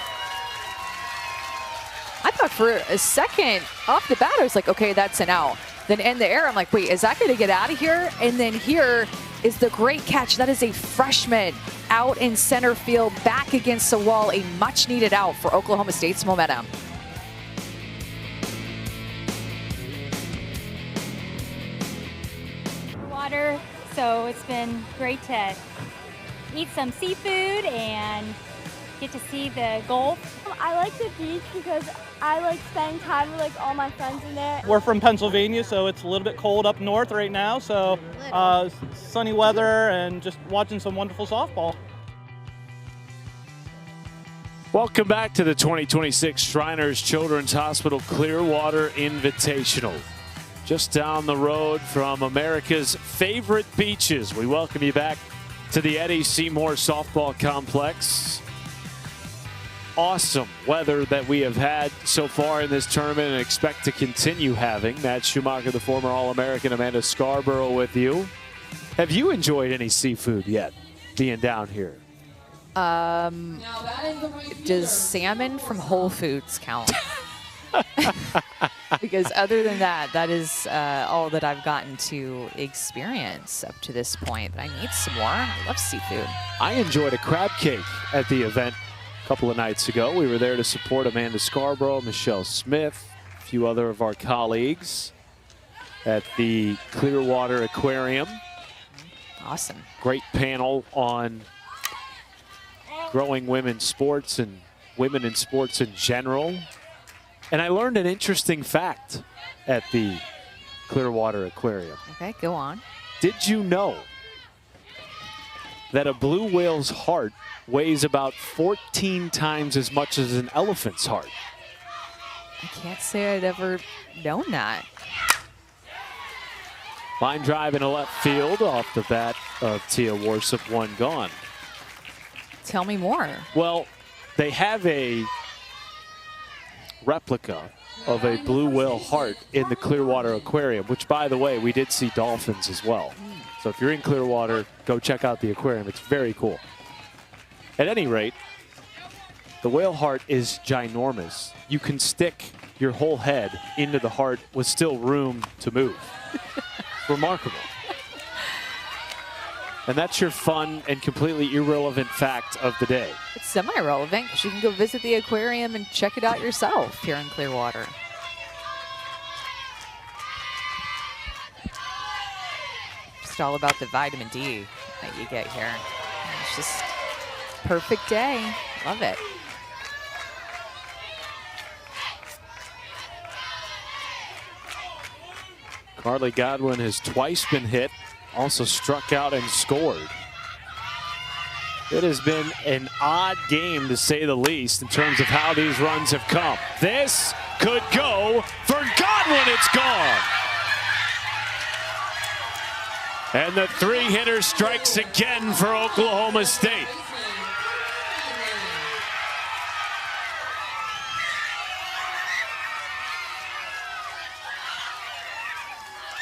I thought for a second off the bat, I was like, okay, that's an out. Then in the air, I'm like, wait, is that going to get out of here? And then here is the great catch. That is a freshman out in center field, back against the wall, a much needed out for Oklahoma State's momentum. Water, so it's been great to eat some seafood and get to see the Gulf. I like the beach because I like spending time with all my friends in there. We're from Pennsylvania, so it's a little bit cold up north right now, so sunny weather and just watching some wonderful softball. Welcome back to the 2026 Shriners Children's Hospital Clearwater Invitational. Just down the road from America's favorite beaches. We welcome you back to the Eddie Seymour Softball Complex. awesome weather that we have had so far in this tournament and expect to continue having. Matt Schumacher, the former All-American, Amanda Scarborough with you. Have you enjoyed any seafood yet being down here? Does salmon from Whole Foods count? Because other than that, that is all that I've gotten to experience up to this point. But I need some more. I love seafood. I enjoyed a crab cake at the event a couple of nights ago. We were there to support Amanda Scarborough, Michelle Smith, a few other of our colleagues at the Clearwater Aquarium. Awesome. Great panel on growing women's sports and women in sports in general. And I learned an interesting fact at the Clearwater Aquarium. Okay, go on. Did you know that a blue whale's heart weighs about 14 times as much as an elephant's heart? I can't say I'd ever known that. Line drive in a left field off the bat of Tia Warsop, one gone. Tell me more. Well, they have a replica of a blue whale heart in the Clearwater Aquarium, which, by the way, we did see dolphins as well. So if you're in Clearwater, go check out the aquarium. It's very cool. At any rate, the whale heart is ginormous. You can stick your whole head into the heart with still room to move. Remarkable. And that's your fun and completely irrelevant fact of the day. It's semi-relevant because you can go visit the aquarium and check it out yourself here in Clearwater. Just all about the vitamin D that you get here. It's just perfect day. Love it. Carly Godwin has twice been hit, also struck out and scored. It has been an odd game, to say the least, in terms of how these runs have come. This could go for Godwin. It's gone. And the three-hitter strikes again for Oklahoma State.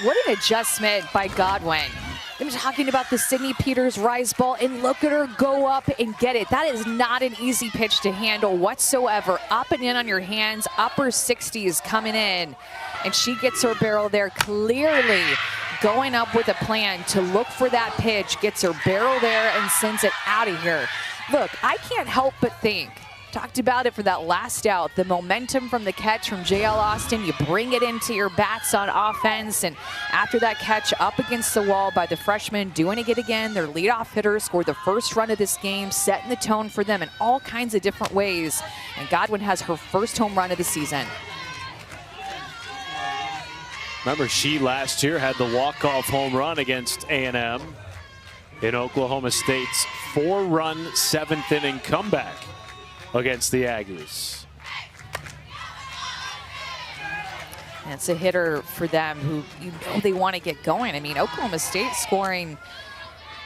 What an adjustment by Godwin. I'm talking about the Sydney Peters rise ball, and look at her go up and get it. That is not an easy pitch to handle whatsoever. Up and in on your hands, upper 60s coming in. And she gets her barrel there, clearly going up with a plan to look for that pitch, gets her barrel there and sends it out of here. Look, I can't help but think, talked about it for that last out, the momentum from the catch from JL Austin, you bring it into your bats on offense, and after that catch up against the wall by the freshman, doing it again, their leadoff hitter scored the first run of this game, setting the tone for them in all kinds of different ways, and Godwin has her first home run of the season. Remember, she last year had the walk-off home run against A&M in Oklahoma State's 4-run 7th-inning comeback against the Aggies. And it's a hitter for them who you know they want to get going. I mean, Oklahoma State scoring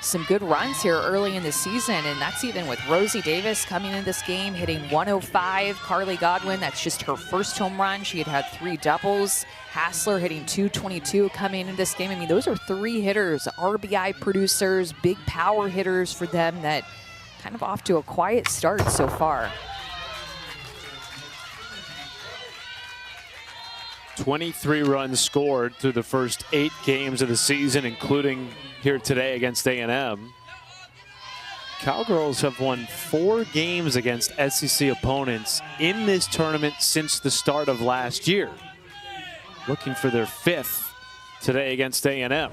some good runs here early in the season, and that's even with Rosie Davis coming in this game, hitting 105. Carly Godwin, that's just her first home run. She had 3 doubles. Hassler hitting 222 coming into this game. I mean, those are 3 hitters, RBI producers, big power hitters for them that kind of off to a quiet start so far. 23 runs scored through the first 8 games of the season, including here today against A&M. Cowgirls have won 4 games against SEC opponents in this tournament since the start of last year. Looking for their 5th today against A&M.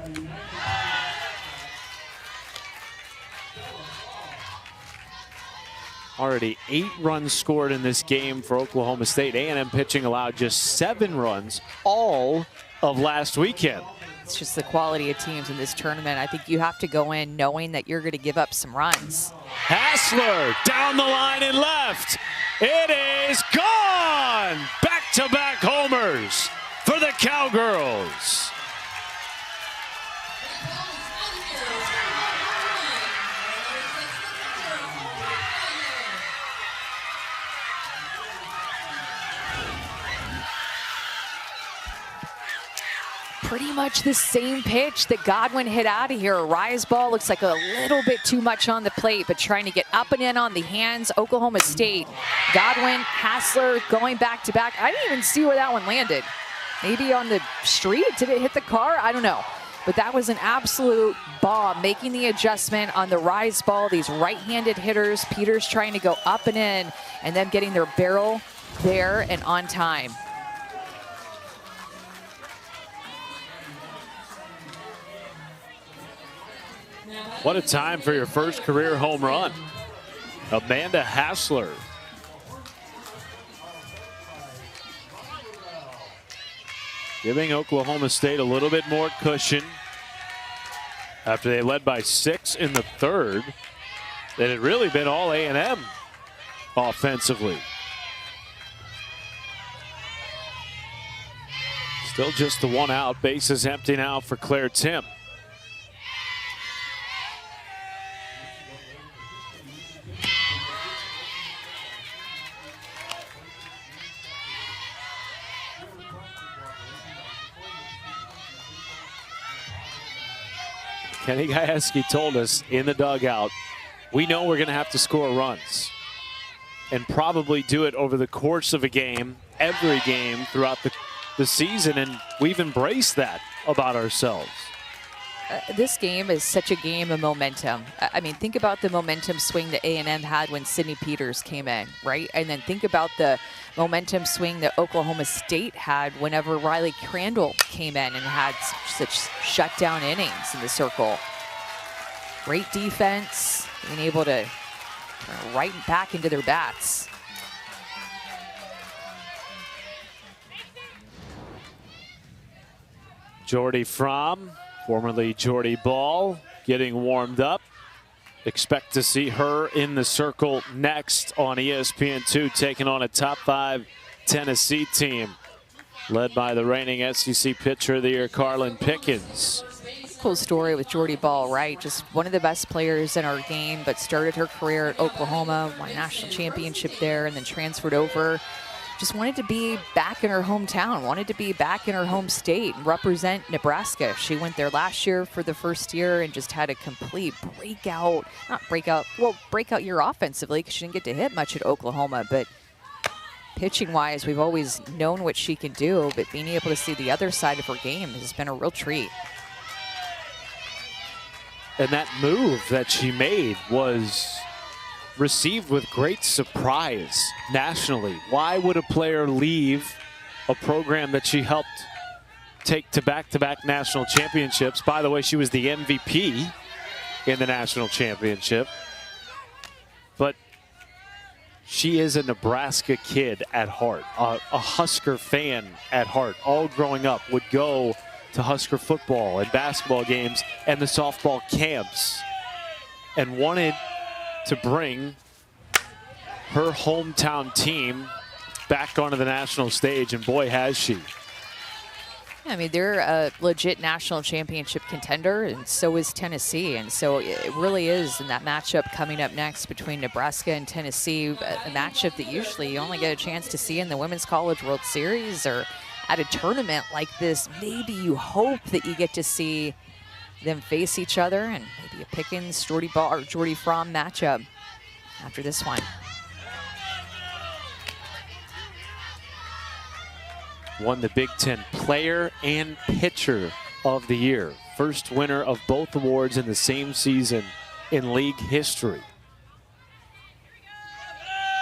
Already 8 runs scored in this game for Oklahoma State. A&M pitching allowed just 7 runs all of last weekend. It's just the quality of teams in this tournament. I think you have to go in knowing that you're going to give up some runs. Hassler down the line and left. It is gone! Back-to-back homers for the Cowgirls. pretty much the same pitch that Godwin hit out of here. A rise ball looks like a little bit too much on the plate, but trying to get up and in on the hands. Oklahoma State, Godwin, Hassler going back to back. I didn't even see where that one landed. Maybe on the street? Did it hit the car? I don't know. But that was an absolute bomb, making the adjustment on the rise ball. These right-handed hitters, Peters trying to go up and in, and then getting their barrel there and on time. What a time for your first career home run. Amanda Hassler. Giving Oklahoma State a little bit more cushion after they led by 6 in the third. It had really been all A&M offensively. Still just the one out. Bases empty now for Claire Tim. Kenny Gajewski told us in the dugout, we know we're going to have to score runs and probably do it over the course of a game, every game throughout the season, and we've embraced that about ourselves. This game is such a game of momentum. I mean, think about the momentum swing that A&M had when Sydney Peters came in, right? And then think about the momentum swing that Oklahoma State had whenever Riley Crandall came in and had such shutdown innings in the circle. Great defense, being able to turn right back into their bats. Jordy Fromm, formerly Jordy Ball, getting warmed up. Expect to see her in the circle next on ESPN2, taking on a top 5 Tennessee team led by the reigning SEC Pitcher of the Year, Carlin Pickens. Cool story with Jordy Ball, right? Just one of the best players in our game, but started her career at Oklahoma, won a national championship there, and then transferred over. Just wanted to be back in her hometown, wanted to be back in her home state and represent Nebraska. She went there last year for the first year and just had a complete breakout year offensively because she didn't get to hit much at Oklahoma, but pitching-wise, we've always known what she can do, but being able to see the other side of her game has been a real treat. And that move that she made was received with great surprise nationally. Why would a player leave a program that she helped take to back-to-back national championships? By the way, she was the MVP in the national championship. But she is a Nebraska kid at heart, a Husker fan at heart. All growing up would go to Husker football and basketball games and the softball camps and wanted to bring her hometown team back onto the national stage, and boy, has she. I mean, they're a legit national championship contender, and so is Tennessee. And so it really is in that matchup coming up next between Nebraska and Tennessee, a matchup that usually you only get a chance to see in the Women's College World Series or at a tournament like this. Maybe you hope that you get to see them face each other and maybe a Pickens, Jordy Ball, or Jordy Fromm matchup after this one. Won the Big Ten Player and Pitcher of the Year. First winner of both awards in the same season in league history.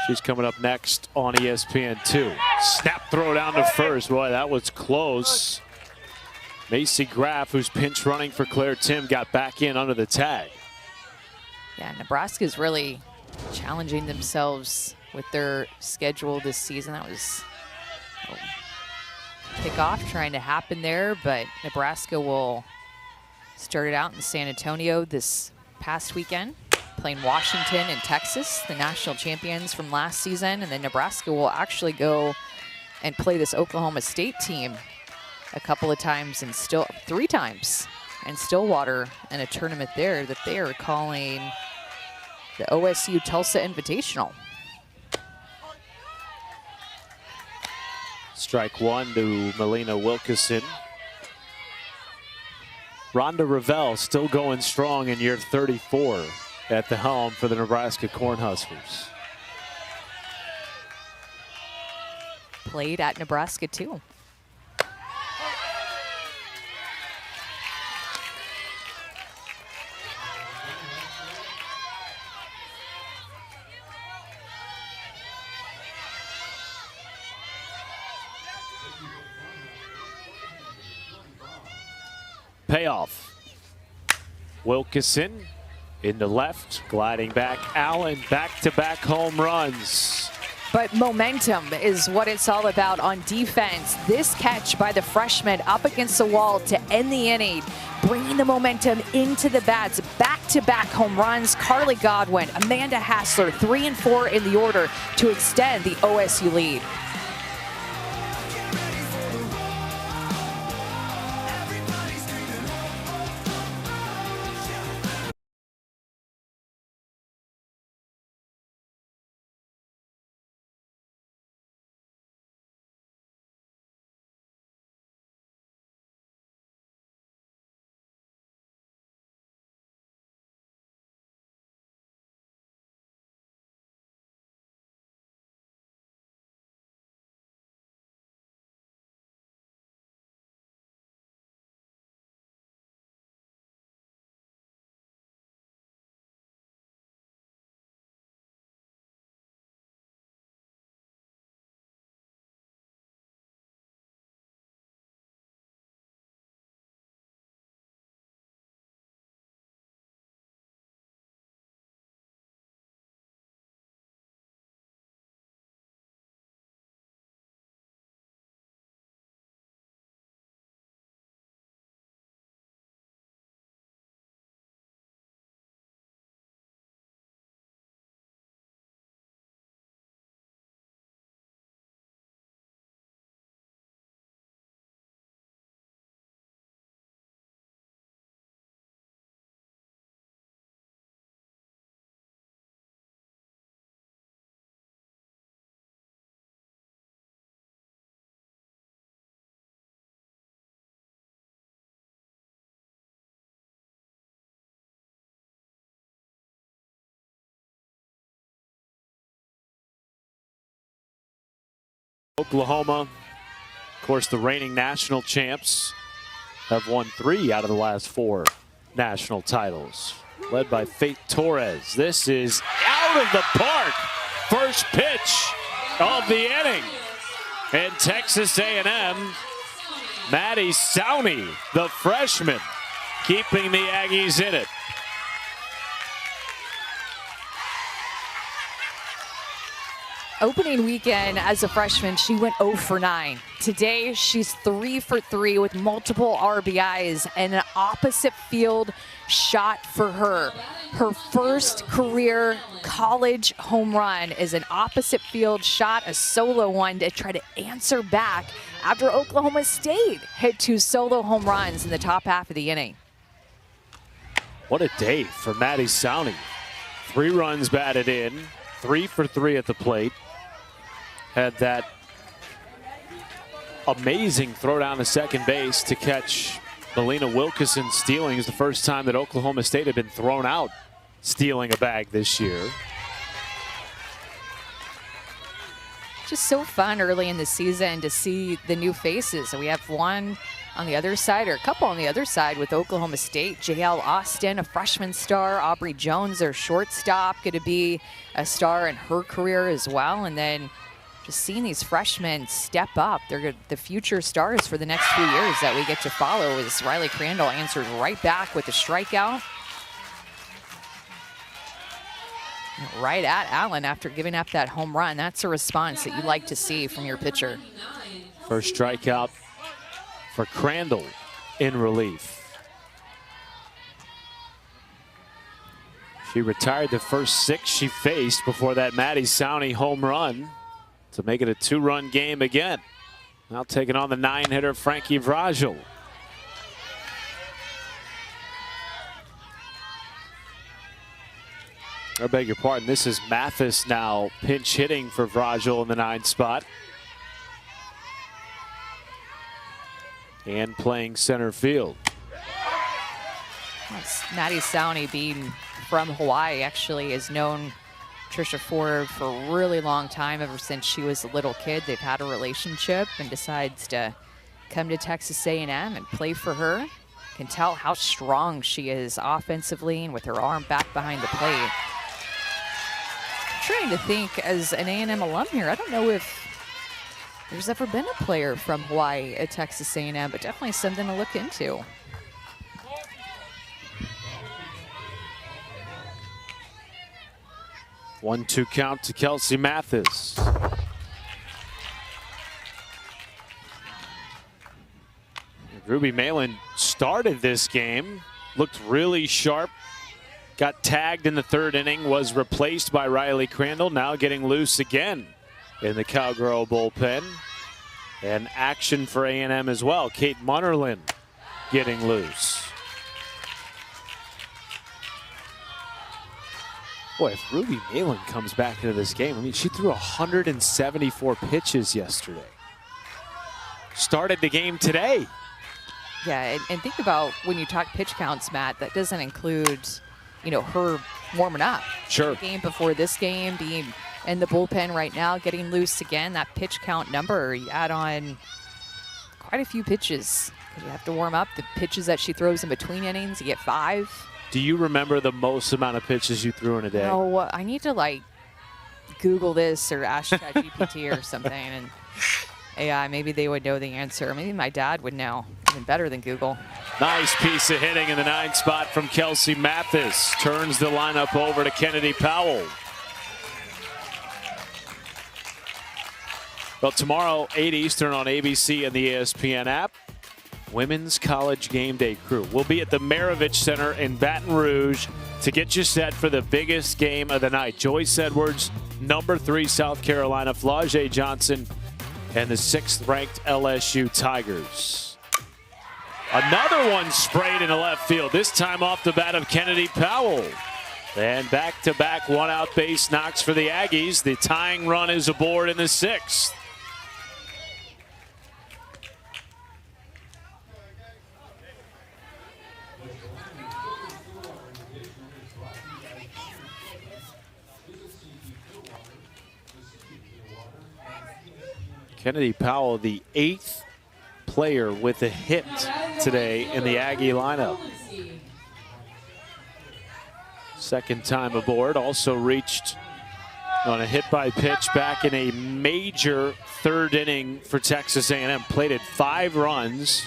She's coming up next on ESPN2. Snap throw down to first. Boy, that was close. Macy Graff, who's pinch running for Claire Tim, got back in under the tag. Yeah, Nebraska's really challenging themselves with their schedule this season. That was kickoff trying to happen there, but Nebraska will start it out in San Antonio this past weekend, playing Washington and Texas, the national champions from last season, and then Nebraska will actually go and play this Oklahoma State team a couple of times and 3 times in Stillwater in a tournament there that they are calling the OSU Tulsa Invitational. Strike one to Melina Wilkeson. Rhonda Revelle still going strong in year 34 at the helm for the Nebraska Cornhuskers. Played at Nebraska too. Payoff. Wilkeson into left, gliding back. Allen, back-to-back home runs. But momentum is what it's all about on defense. This catch by the freshman up against the wall to end the inning, bringing the momentum into the bats. Back-to-back home runs. Carly Godwin, Amanda Hassler, 3 and 4 in the order to extend the OSU lead. Oklahoma, of course, the reigning national champs, have won 3 out of the last 4 national titles, led by Faith Torres. This is out of the park. First pitch of the inning. And Texas A&M, Maddie Sowney, the freshman, keeping the Aggies in it. Opening weekend as a freshman, she went 0 for 9. Today, she's 3 for 3 with multiple RBIs and an opposite field shot for her. Her first career college home run is an opposite field shot, a solo one to try to answer back after Oklahoma State hit 2 solo home runs in the top half of the inning. What a day for Maddie Sowney. 3 runs batted in, 3 for 3 at the plate. Had that amazing throw down to second base to catch Melina Wilkeson stealing. It was the first time that Oklahoma State had been thrown out stealing a bag this year. Just so fun early in the season to see the new faces. So we have one on the other side, or a couple on the other side with Oklahoma State. JL Austin, a freshman star. Aubrey Jones, their shortstop, going to be a star in her career as well. And then just seeing these freshmen step up. They're the future stars for the next few years that we get to follow as Riley Crandall answers right back with a strikeout. Right at Allen after giving up that home run. That's a response that you like to see from your pitcher. First strikeout for Crandall in relief. She retired the first 6 she faced before that Maddie Sowney home run to make it a 2-run game again. Now taking on the 9-hitter Frankie Vrajel. I beg your pardon, this is Mathis now pinch hitting for Vrajel in the 9th spot. And playing center field. Maddie Sowney, being from Hawaii, actually has known Trisha Ford for a really long time, ever since she was a little kid. They've had a relationship, and decides to come to Texas A&M and play for her. Can tell how strong she is offensively and with her arm back behind the plate. I'm trying to think, as an A&M alum here, I don't know if there's ever been a player from Hawaii at Texas A&M, but definitely something to look into. One-two count to Kelsey Mathis. Ruby Malin started this game, looked really sharp, got tagged in the third inning, was replaced by Riley Crandall, now getting loose again in the Cowgirl bullpen. And action for A&M as well. Kate Munnerlyn getting loose. Boy, if Ruby Malin comes back into this game, I mean, she threw 174 pitches yesterday. Started the game today. Yeah, and think about when you talk pitch counts, Matt, that doesn't include, you know, her warming up. Sure. The game before this game, being in the bullpen right now, getting loose again. That pitch count number, you add on quite a few pitches. You have to warm up. The pitches that she throws in between innings, you get 5. Do you remember the most amount of pitches you threw in a day? Oh, I need to like Google this or ask ChatGPT or something, and AI, maybe they would know the answer. Maybe my dad would know, even better than Google. Nice piece of hitting in the 9th spot from Kelsey Mathis. Turns the lineup over to Kennedy Powell. Well, tomorrow, 8 Eastern on ABC and the ESPN app, Women's College Game Day crew will be at the Maravich Center in Baton Rouge to get you set for the biggest game of the night. Joyce Edwards, number 3 South Carolina, Flau'jae Johnson, and the 6th-ranked LSU Tigers. Another one sprayed into left field, this time off the bat of Kennedy Powell. And back-to-back one-out base knocks for the Aggies. The tying run is aboard in the 6th. Kennedy Powell, the 8th player with a hit today in the Aggie lineup. Second time aboard, also reached on a hit by pitch back in a major 3rd inning for Texas A&M. Plated 5 runs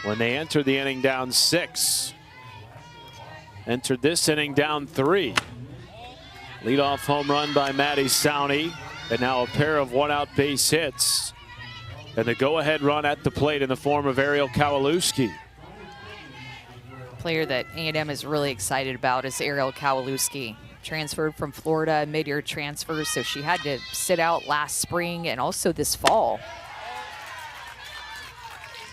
when they entered the inning down 6. Entered this inning down 3. Leadoff home run by Maddie Sowney. And now a pair of one-out base hits. And the go-ahead run at the plate in the form of Ariel Kowalewski. Player that A&M is really excited about is Ariel Kowalewski. Transferred from Florida, mid-year transfer, so she had to sit out last spring and also this fall.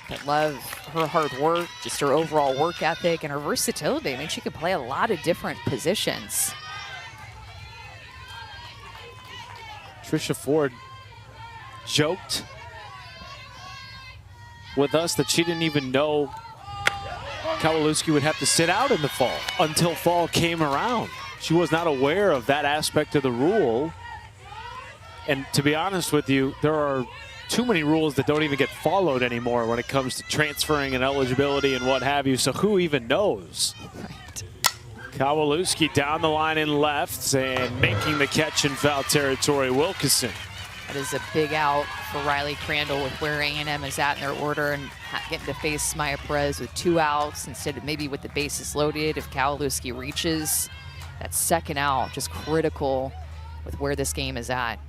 But love her hard work, just her overall work ethic and her versatility. I mean, she can play a lot of different positions. Trisha Ford joked with us that she didn't even know Kowalewski would have to sit out in the fall until fall came around. She was not aware of that aspect of the rule. And to be honest with you, there are too many rules that don't even get followed anymore when it comes to transferring and eligibility and what have you. So who even knows? Right. Kowalewski down the line in left and making the catch in foul territory, Wilkeson. That is a big out for Riley Crandall with where A&M is at in their order, and getting to face Maya Perez with 2 outs instead of maybe with the bases loaded. If Kowalewski reaches that 2nd out, just critical with where this game is at.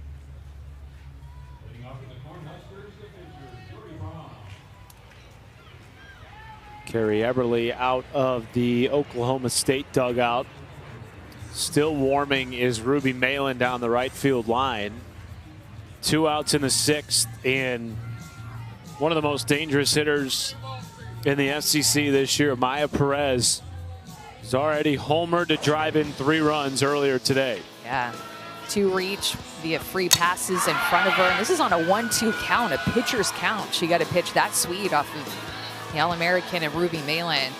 Carrie Eberly out of the Oklahoma State dugout. Still warming is Ruby Malin down the right field line. 2 outs in the 6th, and one of the most dangerous hitters in the SEC this year, Maya Perez, has already homered to drive in 3 runs earlier today. Yeah, 2 reach via free passes in front of her, and this is on a 1-2 count, a pitcher's count. She got a pitch that sweet off of the All-American and Ruby Malin.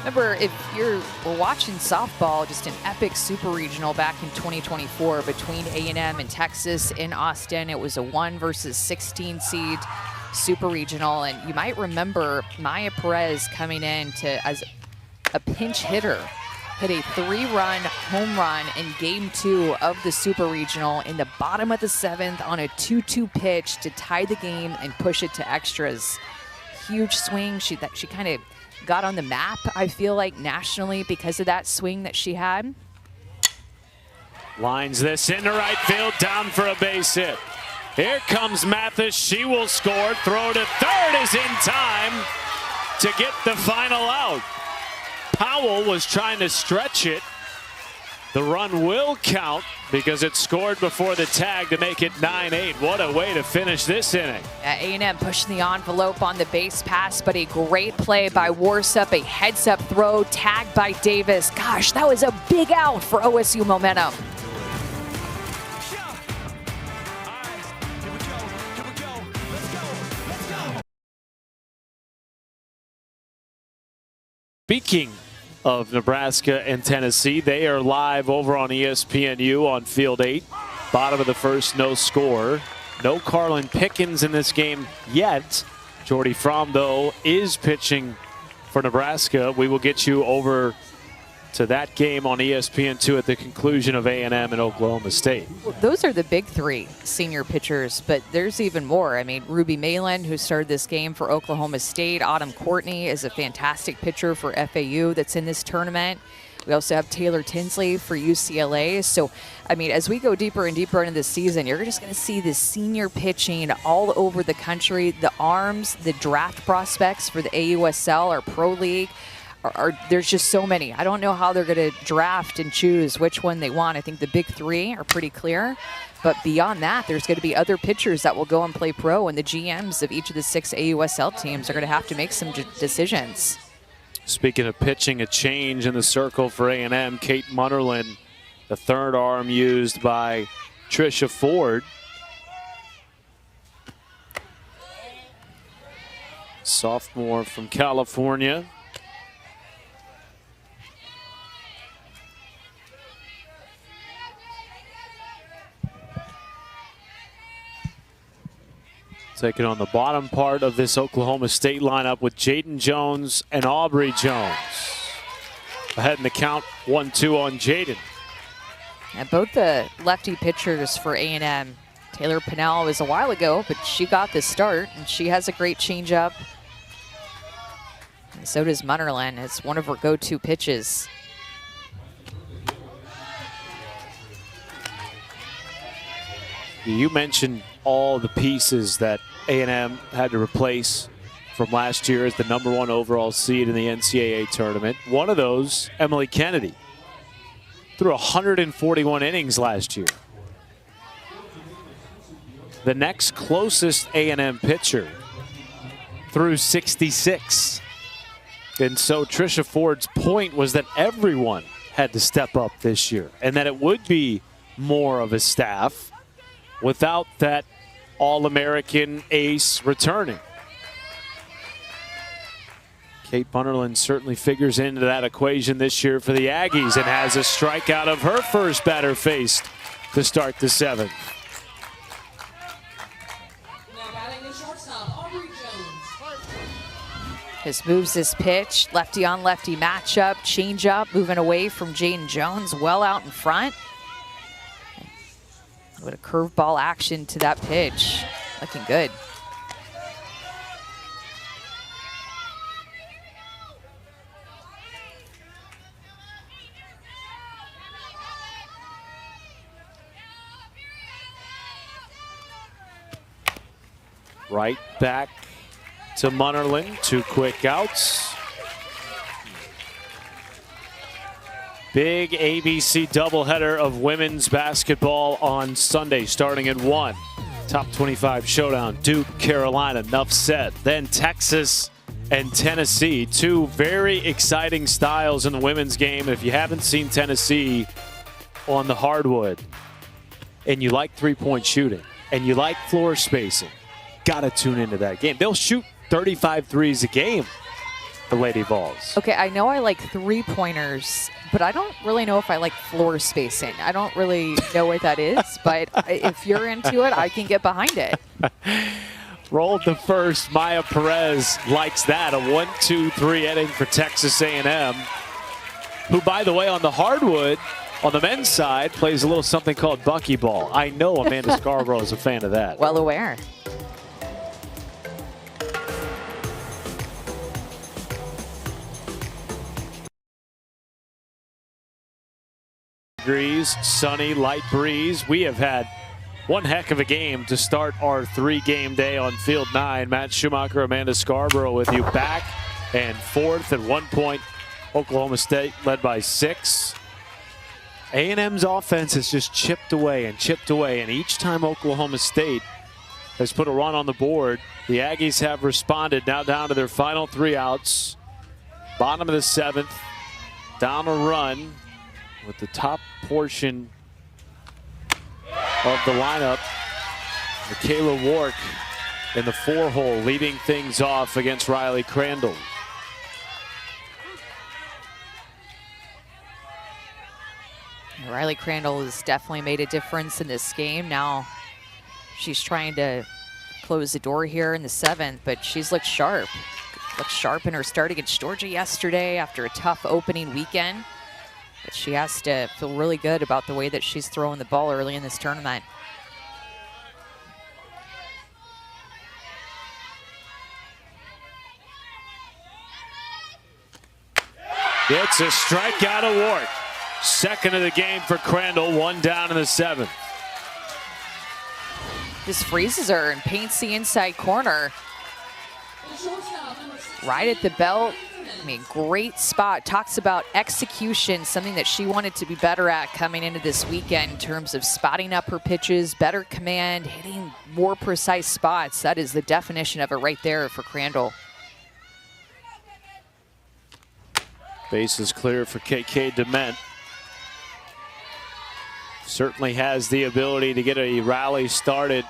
Remember, if we're watching softball, just an epic super regional back in 2024 between A&M and Texas in Austin. It was a 1 versus 16 seed super regional, and you might remember Maya Perez coming in as a pinch hitter, hit a 3-run home run in Game 2 of the super regional in the bottom of the 7th on a 2-2 pitch to tie the game and push it to extras. Huge swing. She kind of got on the map, I feel like, nationally because of that swing that she had. Lines this into right field, down for a base hit. Here comes Mathis. She will score. Throw to third is in time to get the final out. Powell was trying to stretch it. The run will count because it scored before the tag to make it 9-8. What a way to finish this inning. A&M pushing the envelope on the base pass, but a great play by Warsup, a heads-up throw, tagged by Davis. Gosh, that was a big out for OSU momentum. Speaking of Nebraska and Tennessee, they are live over on ESPNU on Field 8. Bottom of the first, no score. No Carlin Pickens in this game yet. Jordy Fromm, though, is pitching for Nebraska. We will get you over to that game on ESPN2 at the conclusion of A&M and Oklahoma State. Well, those are the big three senior pitchers, but there's even more. I mean, Ruby Malin, who started this game for Oklahoma State. Autumn Courtney is a fantastic pitcher for FAU that's in this tournament. We also have Taylor Tinsley for UCLA. So, I mean, as we go deeper and deeper into the season, you're just going to see this senior pitching all over the country. The arms, the draft prospects for the AUSL or Pro League, there's just so many. I don't know how they're going to draft and choose which one they want. I think the big three are pretty clear. But beyond that, there's going to be other pitchers that will go and play pro, and the GMs of each of the 6 AUSL teams are going to have to make some decisions. Speaking of pitching, a change in the circle for A&M. Kate Munnerlyn, the third arm used by Trisha Ford. Sophomore from California. Taking on the bottom part of this Oklahoma State lineup with Jaden Jones and Aubrey Jones. Ahead in the count, 1-2 on Jaden. And both the lefty pitchers for A&M. Taylor Pinnell was a while ago, but she got the start, and she has a great changeup. And so does Munnerlyn. It's one of her go-to pitches. You mentioned all the pieces that A&M had to replace from last year as the #1 overall seed in the NCAA tournament. One of those, Emily Kennedy, threw 141 innings last year. The next closest A&M pitcher threw 66. And so Trisha Ford's point was that everyone had to step up this year and that it would be more of a staff without that All-American ace returning. Kate Munnerlyn certainly figures into that equation this year for the Aggies and has a strikeout of her first batter faced to start the 7th. Now batting the shortstop, Aubrey Jones. This moves this pitch, lefty on lefty matchup, change up, moving away from Jaden Jones, well out in front. With a curveball action to that pitch. Looking good. Right back to Munnerlyn. 2 quick outs. Big ABC doubleheader of women's basketball on Sunday, starting at 1. Top 25 showdown, Duke, Carolina, enough said. Then Texas and Tennessee, 2 very exciting styles in the women's game. If you haven't seen Tennessee on the hardwood and you like three-point shooting and you like floor spacing, got to tune into that game. They'll shoot 35 threes a game. the Lady Vols. Okay, I know I like three-pointers, but I don't really know if I like floor spacing. I don't really know what that is, but if you're into it, I can get behind it. Rolled the first. Maya Perez likes that. A 1-2-3 inning for Texas A&M, who, by the way, on the hardwood, on the men's side, plays a little something called buckyball. I know Amanda Scarborough is a fan of that. Well aware. Degrees, sunny, light breeze. We have had one heck of a game to start our 3-game day on Field 9. Matt Schumacher, Amanda Scarborough with you back and forth. At one point, Oklahoma State led by 6. A&M's offense has just chipped away, and each time Oklahoma State has put a run on the board, the Aggies have responded. Now down to their final 3 outs. Bottom of the 7th, down a run with the top portion of the lineup. Michaela Wark in the 4-hole, leading things off against Riley Crandall. Riley Crandall has definitely made a difference in this game. Now she's trying to close the door here in the 7th, but she's looked sharp. Looked sharp in her start against Georgia yesterday after a tough opening weekend. But she has to feel really good about the way that she's throwing the ball early in this tournament. It's a strikeout award. Second of the game for Crandall, 1 down in the 7th. Just freezes her and paints the inside corner. Right at the belt. I mean, great spot. Talks about execution, something that she wanted to be better at coming into this weekend in terms of spotting up her pitches, better command, hitting more precise spots. That is the definition of it right there for Crandall. Base is clear for KK Dement. Certainly has the ability to get a rally started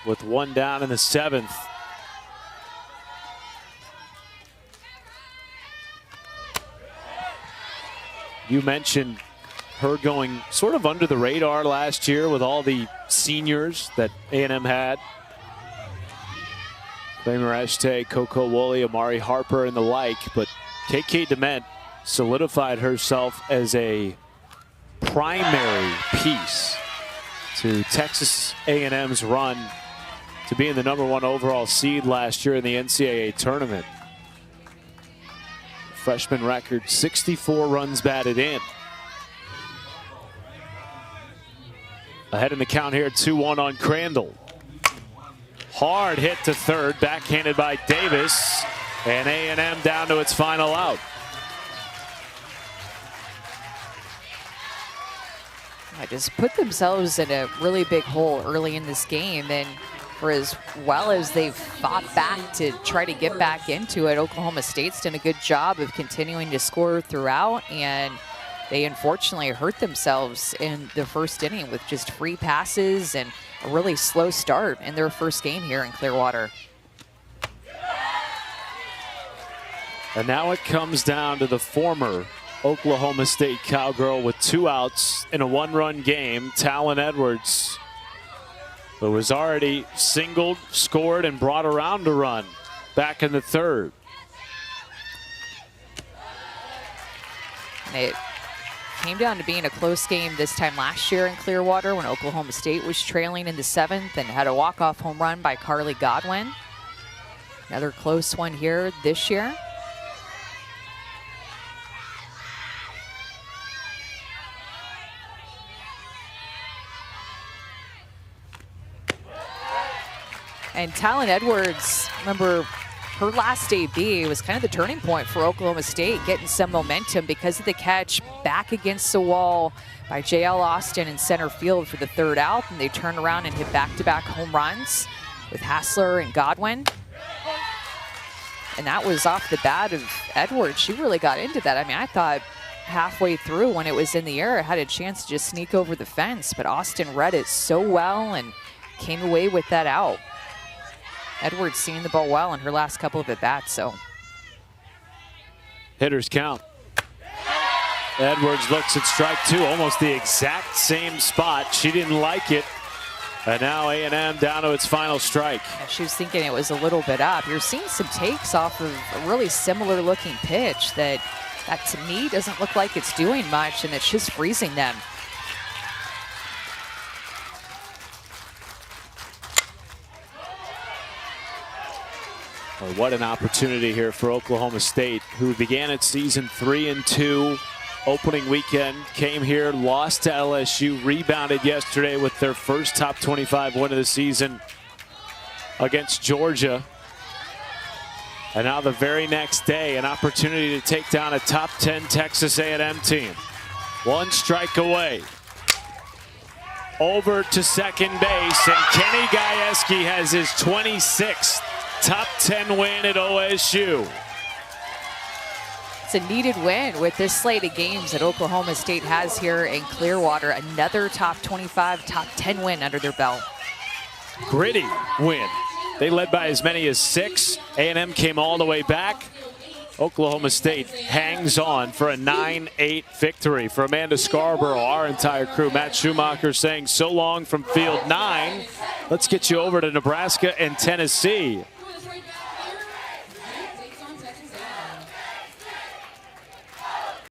with 1 down in the 7th. You mentioned her going sort of under the radar last year with all the seniors that A&M had. Kramer Eshte, Coco Woolley, Amari Harper, and the like. But KK Dement solidified herself as a primary piece to Texas A&M's run to being the #1 overall seed last year in the NCAA tournament. Freshman record, 64 runs batted in. Ahead in the count here, 2-1 on Crandall. Hard hit to third, backhanded by Davis, and A&M down to its final out. I just put themselves in a really big hole early in this game, and for as well as they've fought back to try to get back into it, Oklahoma State's done a good job of continuing to score throughout, and they unfortunately hurt themselves in the first inning with just free passes and a really slow start in their first game here in Clearwater. And now it comes down to the former Oklahoma State Cowgirl with 2 outs in a 1-run game, Talon Edwards, who was already singled, scored, and brought around a run back in the 3rd. It came down to being a close game this time last year in Clearwater when Oklahoma State was trailing in the 7th and had a walk-off home run by Carly Godwin. Another close one here this year. And Talon Edwards, remember her last AB was kind of the turning point for Oklahoma State, getting some momentum because of the catch back against the wall by J.L. Austin in center field for the 3rd out. And they turned around and hit back-to-back home runs with Hassler and Godwin. And that was off the bat of Edwards. She really got into that. I mean, I thought halfway through when it was in the air, it had a chance to just sneak over the fence, but Austin read it so well and came away with that out. Edwards seeing the ball well in her last couple of at-bats, so. Hitters count. Edwards looks at strike two, almost the exact same spot. She didn't like it. And now A&M down to its final strike. She was thinking it was a little bit up. You're seeing some takes off of a really similar looking pitch that to me doesn't look like it's doing much, and it's just freezing them. Well, what an opportunity here for Oklahoma State, who began its season 3-2. Opening weekend, came here, lost to LSU, rebounded yesterday with their first top 25 win of the season against Georgia. And now the very next day, an opportunity to take down a top 10 Texas A&M team. One strike away. Over to second base, and Kenny Gajewski has his 26th top 10 win at OSU. It's a needed win with this slate of games that Oklahoma State has here in Clearwater. Another top 25, top 10 win under their belt. Gritty win. They led by as many as 6. A&M came all the way back. Oklahoma State hangs on for a 9-8 victory. For Amanda Scarborough, our entire crew, Matt Schumacher saying so long from field 9. Let's get you over to Nebraska and Tennessee.